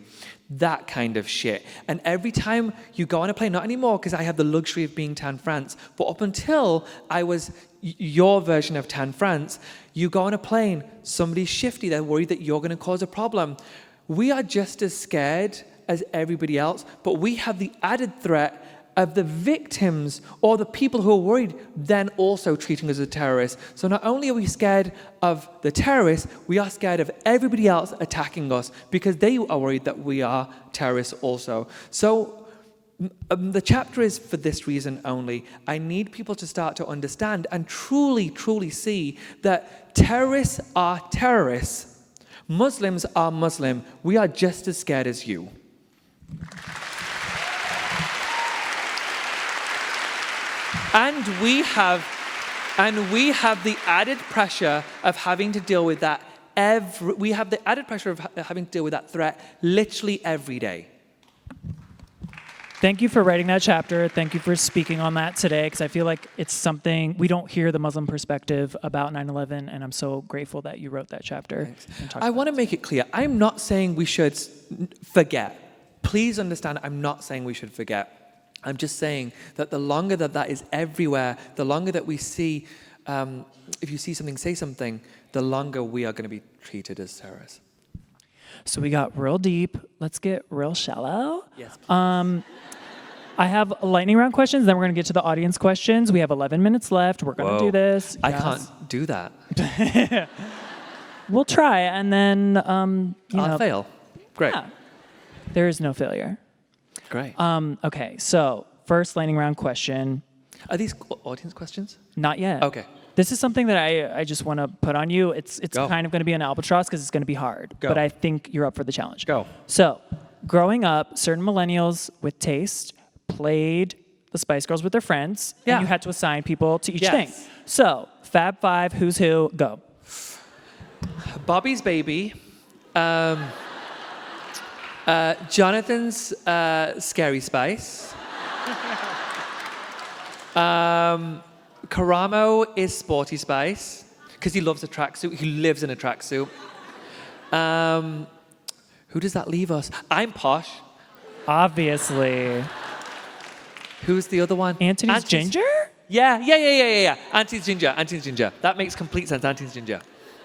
That kind of shit. And every time you go on a plane, not anymore because I have the luxury of being Tan France, but up until I was your version of Tan France, you go on a plane, somebody's shifty, they're worried that you're going to cause a problem. We are just as scared as everybody else, but we have the added threat of the victims or the people who are worried then also treating us as terrorists. So not only are we scared of the terrorists, we are scared of everybody else attacking us because they are worried that we are terrorists also. So the chapter is for this reason only. I need people to start to understand and truly, truly see that terrorists are terrorists. Muslims are Muslim. We are just as scared as you. And we have the added pressure of having to deal with that threat literally every day. Thank you for writing that chapter. Thank you for speaking on that today, because I feel like it's something we don't hear the Muslim perspective about 9/11, and I'm so grateful that you wrote that chapter. I want to make it clear. I'm not saying we should forget. Please understand, I'm not saying we should forget. I'm just saying that the longer that is everywhere, the longer that we see, if you see something, say something, the longer we are going to be treated as terrorists. So we got real deep. Let's get real shallow. Yes, please. I have lightning round questions, then we're going to get to the audience questions. We have 11 minutes left. We're going to do this. I can't do that. We'll try, and then, I'll fail. Great. Yeah, there is no failure. Great. Okay, so first lightning round question. Are these audience questions? Not yet. Okay. This is something that I just want to put on you. It's Go. kind of going to be an albatross because it's going to be hard. Go. But I think you're up for the challenge. Go. So, growing up, certain millennials with taste played the Spice Girls with their friends, Yeah. and you had to assign people to each Yes. thing. So, Fab Five, who's who? Go. Bobby's Baby. Jonathan's Scary Spice. Karamo is Sporty Spice because he loves a tracksuit. He lives in a tracksuit. Who does that leave us? I'm Posh. Obviously. Who's the other one? Anthony's Ginger? Yeah. Auntie's Ginger. That makes complete sense. Auntie's Ginger.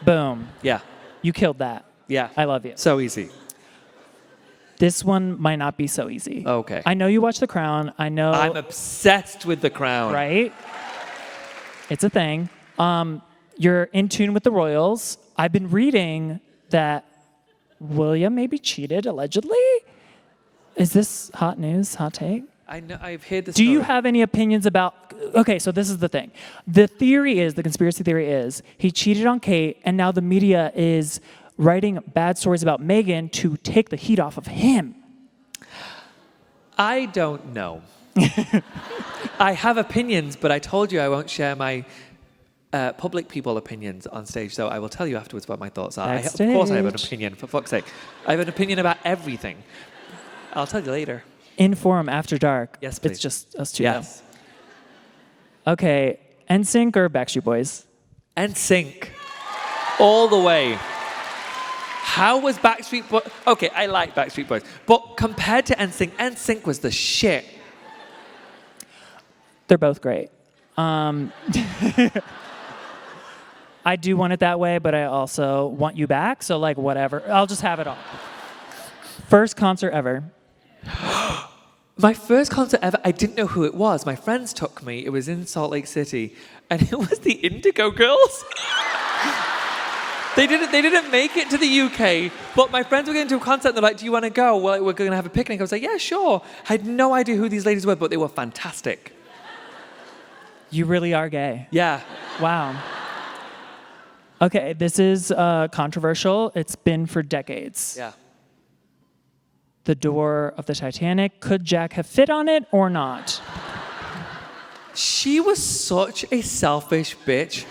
Boom. Yeah. You killed that. Yeah. I love you. So easy. This one might not be so easy. Okay. I know you watch The Crown. I know. I'm obsessed with The Crown. Right? It's a thing. You're in tune with the royals. I've been reading that William maybe cheated, allegedly. Is this hot news, hot take? I know. I've heard this. Do you have any opinions about... Okay, so this is the thing. The conspiracy theory is, he cheated on Kate, and now the media is writing bad stories about Meghan to take the heat off of him. I don't know. I have opinions, but I told you I won't share my public people opinions on stage, so I will tell you afterwards what my thoughts are. Of course I have an opinion, for fuck's sake. I have an opinion about everything. I'll tell you later. In Forum After Dark. Yes, please. It's just us two. Yes. Now. Okay, NSYNC or Backstreet Boys? NSYNC. All the way. How was Backstreet Boys? Okay, I like Backstreet Boys. But compared to NSYNC, NSYNC was the shit. They're both great. I do want it that way, but I also want you back. So, like, whatever. I'll just have it all. First concert ever. My first concert ever, I didn't know who it was. My friends took me. It was in Salt Lake City. And it was the Indigo Girls. They didn't make it to the UK, but my friends were going to a concert and they're like, do you want to go? Well, we're going to have a picnic. I was like, yeah, sure. I had no idea who these ladies were, but they were fantastic. You really are gay. Yeah. Wow. Okay, this is controversial. It's been for decades. Yeah. The door of the Titanic. Could Jack have fit on it or not? She was such a selfish bitch.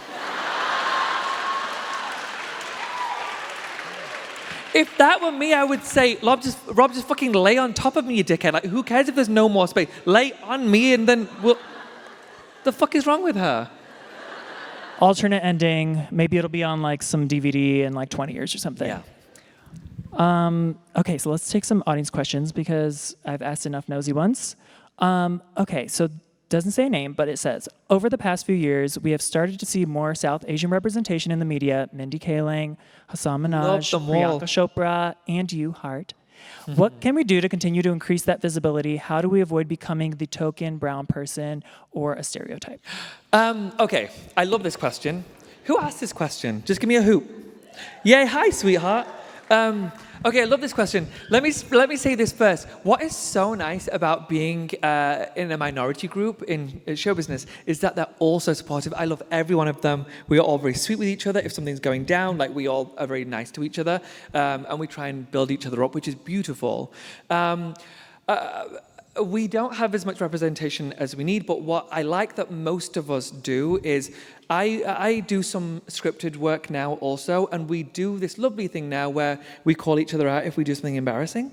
If that were me, I would say, Rob, just fucking lay on top of me, you dickhead. Like, who cares if there's no more space? Lay on me and then we'll... The fuck is wrong with her? Alternate ending. Maybe it'll be on like some DVD in like 20 years or something. Yeah. Okay, so let's take some audience questions because I've asked enough nosy ones. Okay, so doesn't say a name, but it says, over the past few years, we have started to see more South Asian representation in the media. Mindy Kaling, Hassan Minaj, Love them all. Priyanka Chopra, and you, Hart. What can we do to continue to increase that visibility? How do we avoid becoming the token brown person or a stereotype? Okay, I love this question. Who asked this question? Just give me a hoop. Yay, hi, sweetheart. Okay, I love this question. Let me say this first. What is so nice about being in a minority group in show business is that they're all so supportive. I love every one of them. We are all very sweet with each other. If something's going down, like we all are very nice to each other, and we try and build each other up, which is beautiful. We don't have as much representation as we need, but what I like that most of us do is I do some scripted work now also, and we do this lovely thing now where we call each other out if we do something embarrassing.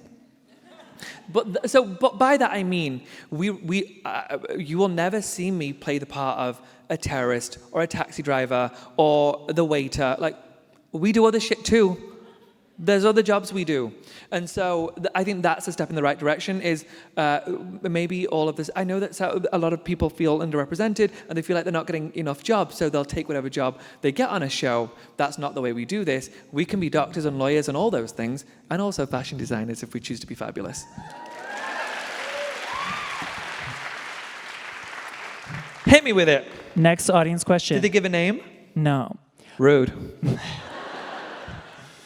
But by that I mean you will never see me play the part of a terrorist or a taxi driver or the waiter. Like, we do other shit too. There's other jobs we do. And so I think that's a step in the right direction is maybe all of this. I know that a lot of people feel underrepresented and they feel like they're not getting enough jobs, so they'll take whatever job they get on a show. That's not the way we do this. We can be doctors and lawyers and all those things, and also fashion designers if we choose to be fabulous. Hit me with it. Next audience question. Did they give a name? No. Rude.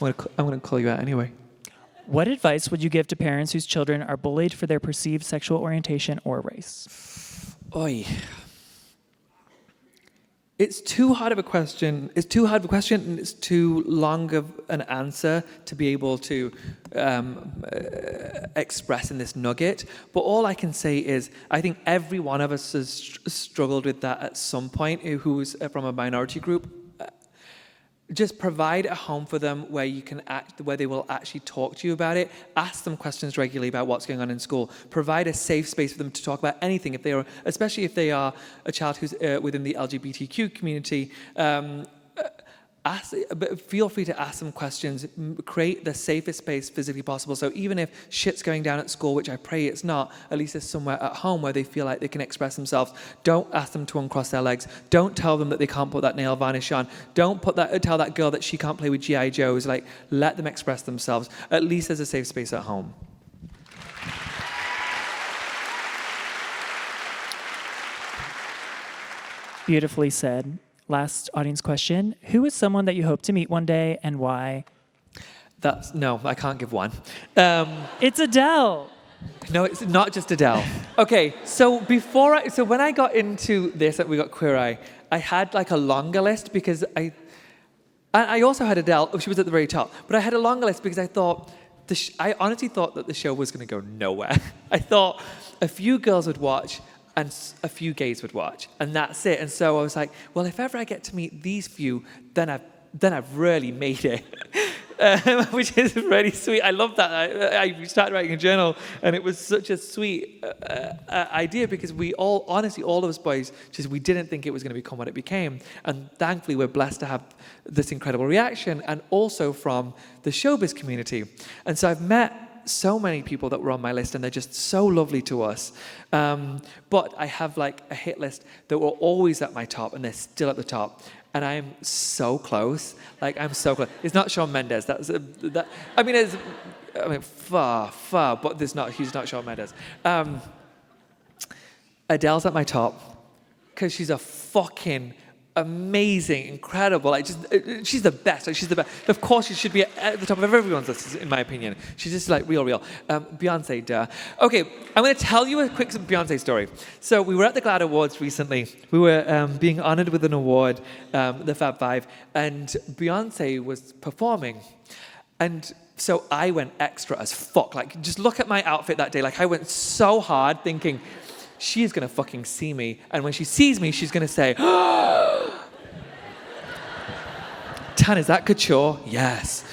I'm going to call you out anyway. What advice would you give to parents whose children are bullied for their perceived sexual orientation or race? Oi. It's too hard of a question. It's too hard of a question, and it's too long of an answer to be able to express in this nugget. But all I can say is, I think every one of us has struggled with that at some point. Who's from a minority group. Just provide a home for them where you can where they will actually talk to you about it. Ask them questions regularly about what's going on in school. Provide a safe space for them to talk about anything, especially if they are a child who's within the LGBTQ community. Feel free to ask them questions. Create the safest space physically possible. So even if shit's going down at school, which I pray it's not, at least there's somewhere at home where they feel like they can express themselves. Don't ask them to uncross their legs. Don't tell them that they can't put that nail varnish on. Don't tell that girl that she can't play with G.I. Joes. Like, let them express themselves. At least there's a safe space at home. Beautifully said. Last audience question. Who is someone that you hope to meet one day and why? No, I can't give one. It's Adele. No, it's not just Adele. Okay, so when I got into this, we got Queer Eye, I had like a longer list because I also had Adele. She was at the very top, but I had a longer list because I thought I honestly thought that the show was going to go nowhere. I thought a few girls would watch and a few gays would watch, and that's it. And so I was like, well, if ever I get to meet these few, then I've really made it. Which is really sweet. I love that. I started writing a journal, and it was such a sweet idea because honestly, all of us boys, we didn't think it was going to become what it became. And thankfully, we're blessed to have this incredible reaction, and also from the showbiz community. And so I've met so many people that were on my list, and they're just so lovely to us. But I have like a hit list that were always at my top, and they're still at the top. And I'm so close. Like, I'm so close. It's not Shawn Mendes. Far, but he's not Shawn Mendes. Adele's at my top because she's a fucking amazing, incredible. Like, she's the best. Like, she's the best. Of course, she should be at the top of everyone's list, in my opinion. She's just like real. Beyonce, duh. Okay, I'm going to tell you a quick Beyonce story. So we were at the GLAAD Awards recently. We were being honored with an award, the Fab Five, and Beyonce was performing. And so I went extra as fuck. Like, just look at my outfit that day. Like, I went so hard thinking, she is going to fucking see me. And when she sees me, she's going to say, Tan, is that couture? Yes.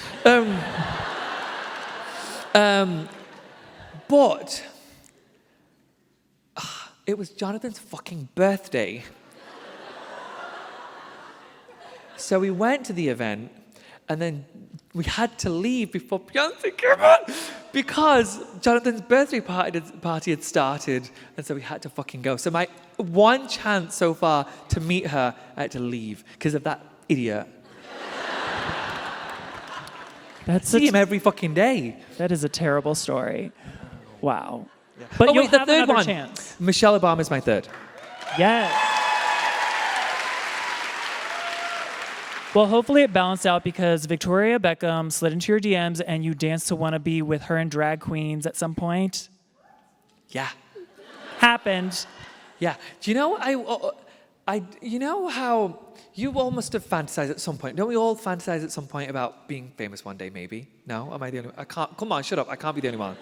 But it was Jonathan's fucking birthday. So we went to the event, and then we had to leave before Beyonce came on because Jonathan's birthday party had started, and so we had to fucking go. So my one chance so far to meet her, I had to leave because of that idiot. See him every fucking day. That is a terrible story. Wow. Yeah. But you'll wait, the have third another one. chance. Michelle Obama is my third. Yes. Well, hopefully it balanced out because Victoria Beckham slid into your DMs and you danced to Wanna Be with her and drag queens at some point. Yeah. Happened. Yeah. Do you know, you know how you all must have fantasized at some point. Don't we all fantasize at some point about being famous one day, maybe? No? Am I the only one? I can't. Come on, shut up. I can't be the only one.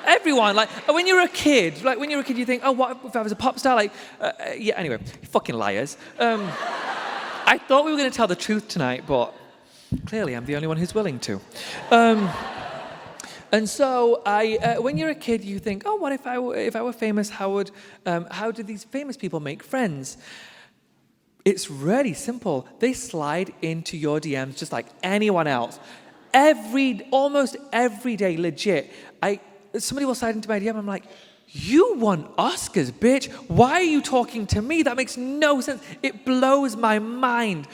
Everyone, like, when you're a kid, you think, oh, what if I was a pop star? Like, yeah, anyway, fucking liars. I thought we were going to tell the truth tonight, but clearly I'm the only one who's willing to. And so, when you're a kid, you think, oh, what if I were famous? How do these famous people make friends? It's really simple. They slide into your DMs just like anyone else. Almost every day, legit. Somebody will slide into my DM. I'm like, you won Oscars, bitch. Why are you talking to me? That makes no sense. It blows my mind.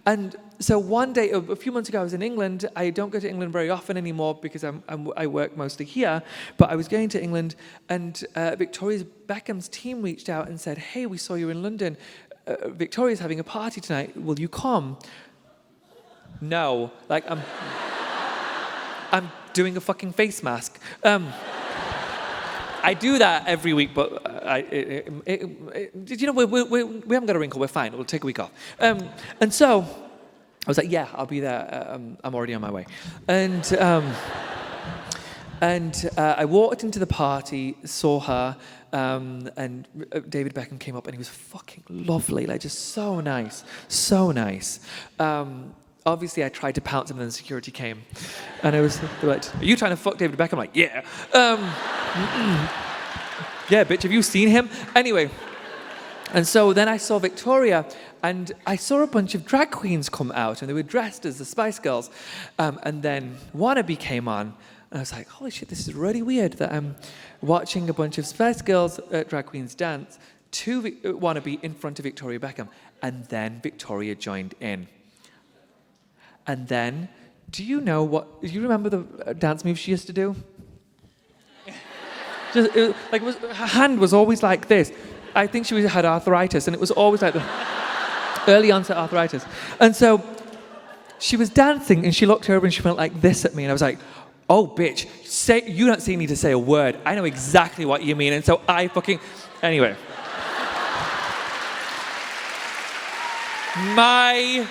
And so one day, a few months ago, I was in England. I don't go to England very often anymore because I work mostly here. But I was going to England, and Victoria Beckham's team reached out and said, hey, we saw you in London. Victoria's having a party tonight. Will you come? No. Like, I'm doing a fucking face mask. I do that every week, but you know, we haven't got a wrinkle. We're fine. We'll take a week off. And so I was like, yeah, I'll be there. I'm already on my way. And I walked into the party, saw her, and David Beckham came up, and he was fucking lovely, like just so nice, so nice. Obviously, I tried to pounce him, and then security came, and I was like, "Are you trying to fuck David Beckham?" I'm like, "Yeah, yeah, bitch. Have you seen him?" Anyway, and so then I saw Victoria, and I saw a bunch of drag queens come out, and they were dressed as the Spice Girls, and then Wannabe came on. And I was like, holy shit, this is really weird that I'm watching a bunch of Spice Girls drag queens dance to Wannabe in front of Victoria Beckham. And then Victoria joined in. And then, do you remember the dance moves she used to do? Her hand was always like this. I think she had arthritis, and it was always like the early onset arthritis. And so she was dancing, and she looked over and she went like this at me, and I was like, oh, bitch, you don't need to say a word. I know exactly what you mean. And so I anyway. My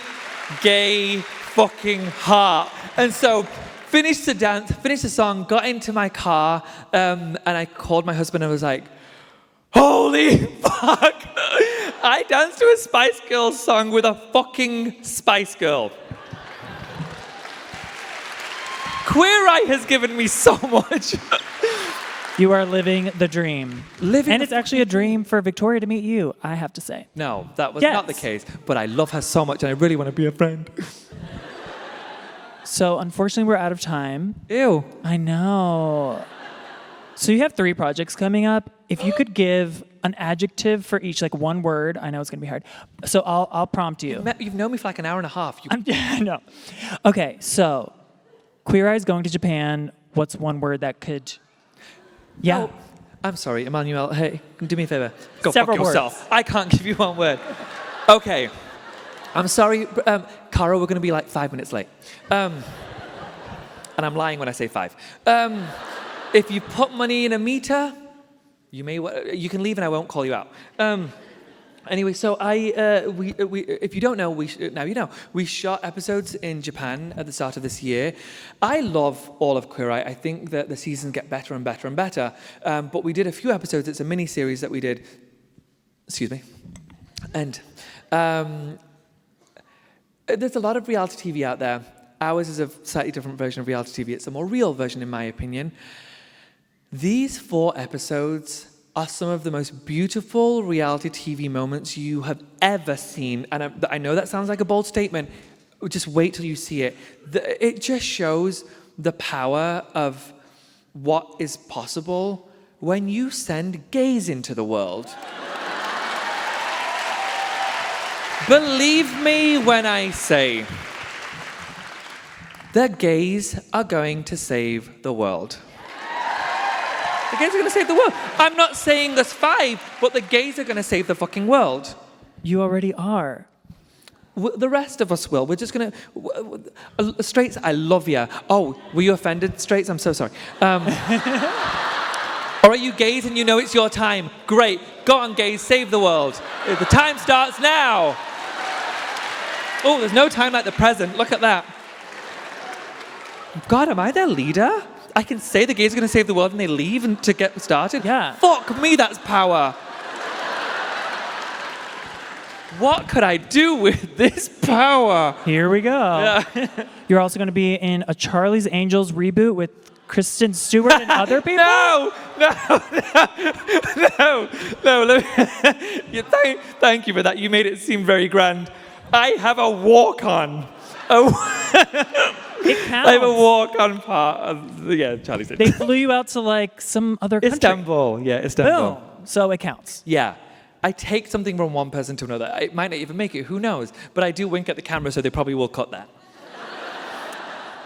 gay fucking heart. And so finished the dance, finished the song, got into my car, and I called my husband and was like, holy fuck. I danced to a Spice Girls song with a fucking Spice Girl. Queer Eye has given me so much. You are living the dream. And it's actually a dream for Victoria to meet you, I have to say. No, that was not the case. But I love her so much, and I really want to be a friend. So, unfortunately, we're out of time. Ew. I know. So you have 3 projects coming up. If you could give an adjective for each, like one word, I know it's going to be hard. So I'll prompt you. You've known me for like an hour and a half. I know. Okay, so Queer Eye is going to Japan. What's one word that could... Yeah. Oh, I'm sorry, Emmanuel. Hey, do me a favor. Go Several fuck yourself. words. I can't give you one word. Okay. I'm sorry, Cara, we're going to be like 5 minutes late. And I'm lying when I say 5. If you put money in a meter, you can leave and I won't call you out. Anyway, so if you don't know, now you know. We shot episodes in Japan at the start of this year. I love all of Queer Eye. I think that the seasons get better and better and better. But we did a few episodes. It's a mini-series that we did. Excuse me. And there's a lot of reality TV out there. Ours is a slightly different version of reality TV. It's a more real version, in my opinion. These 4 episodes are some of the most beautiful reality TV moments you have ever seen. And I know that sounds like a bold statement. Just wait till you see it. It just shows the power of what is possible when you send gays into the world. Believe me when I say, the gays are going to save the world. The gays are going to save the world. I'm not saying us 5, but the gays are going to save the fucking world. You already are. The rest of us will. We're just going to... Straights, I love you. Oh, were you offended, straights? I'm so sorry. Or are you gays and you know it's your time? Great. Go on, gays, save the world. The time starts now. Oh, there's no time like the present. Look at that. God, am I their leader? I can say the gays are going to save the world and they leave and to get started? Yeah. Fuck me, that's power. What could I do with this power? Here we go. Yeah. You're also going to be in a Charlie's Angels reboot with Kristen Stewart and other people? No. Thank you for that. You made it seem very grand. I have a walk-on. It counts. I have a walk-on part of Charlie's Angels. They flew you out to like some other country. Istanbul. Yeah, Istanbul. Boom. So it counts. Yeah. I take something from one person to another. I might not even make it, who knows? But I do wink at the camera, so they probably will cut that.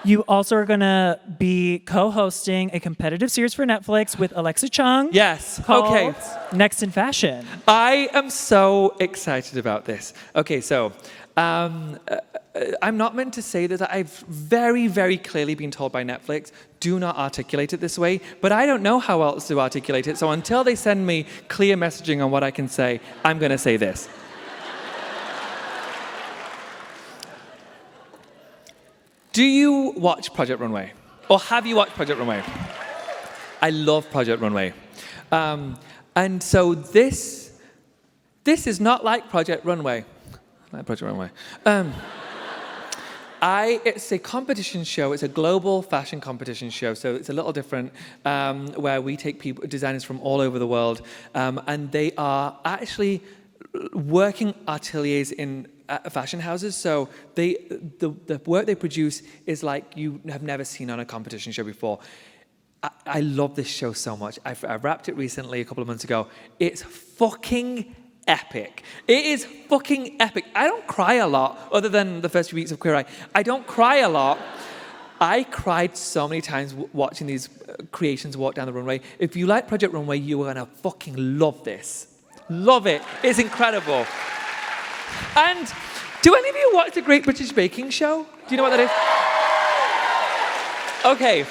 You also are going to be co-hosting a competitive series for Netflix with Alexa Chung. Yes. Called Okay. Next in Fashion. I am so excited about this. Okay, so I'm not meant to say this. I've very, very clearly been told by Netflix, do not articulate it this way. But I don't know how else to articulate it. So until they send me clear messaging on what I can say, I'm going to say this. Do you watch Project Runway? Or have you watched Project Runway? I love Project Runway. And so this is not like Project Runway. Like Project Runway. It's a competition show. It's a global fashion competition show. So it's a little different, where we take designers from all over the world, and they are actually working ateliers in fashion houses. So the work they produce is like you have never seen on a competition show before. I love this show so much. I wrapped it recently, a couple of months ago. It's fucking epic. It is fucking epic. I don't cry a lot, other than the first few weeks of Queer Eye. I don't cry a lot. I cried so many times watching these creations walk down the runway. If you like Project Runway, you are gonna fucking love this. Love it. It's incredible. And do any of you watch the Great British Baking Show? Do you know what that is? Okay.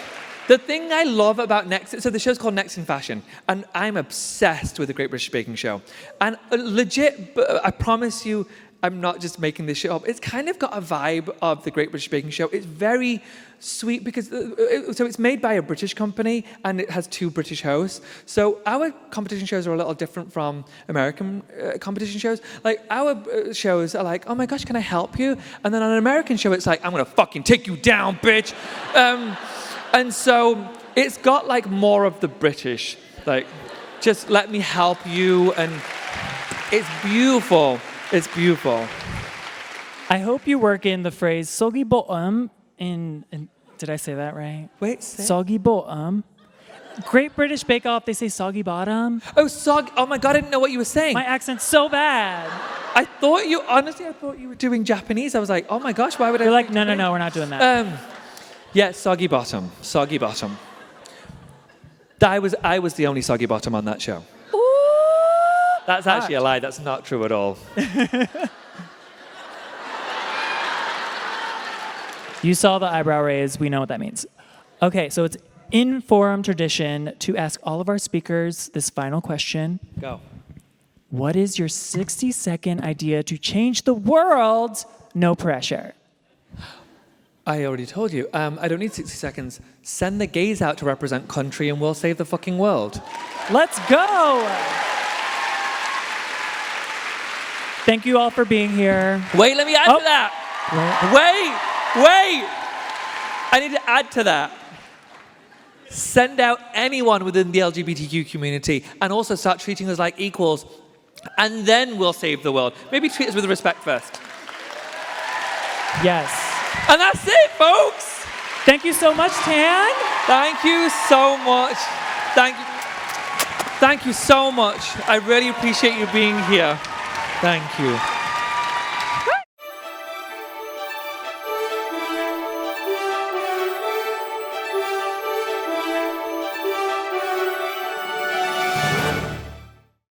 The thing I love about Next, so the show's called Next in Fashion, and I'm obsessed with the Great British Baking Show. And legit, I promise you, I'm not just making this shit up. It's kind of got a vibe of the Great British Baking Show. It's very sweet because, so it's made by a British company and it has 2 British hosts. So our competition shows are a little different from American competition shows. Like our shows are like, oh my gosh, can I help you? And then on an American show, it's like, I'm gonna fucking take you down, bitch. And so it's got like more of the British, like, just let me help you, and it's beautiful. It's beautiful. I hope you work in the phrase soggy bottom in did I say that right? Wait, soggy bottom. Great British Bake Off, they say soggy bottom. Oh my God, I didn't know what you were saying. My accent's so bad. I thought you were doing Japanese. I was like, oh my gosh, why would I? They're like, no, we're not doing that. Yeah, soggy bottom. Soggy bottom. I was the only soggy bottom on that show. Ooh, That's actually a lie. That's not true at all. You saw the eyebrow raise. We know what that means. Okay, so it's in forum tradition to ask all of our speakers this final question. Go. What is your 60-second idea to change the world? No pressure. I already told you. I don't need 60 seconds. Send the gays out to represent country and we'll save the fucking world. Let's go! Thank you all for being here. Wait, let me add to that. Wait. I need to add to that. Send out anyone within the LGBTQ community and also start treating us like equals, and then we'll save the world. Maybe treat us with respect first. Yes. And that's it, folks. Thank you so much, Tan. Thank you so much. Thank you so much. I really appreciate you being here. Thank you.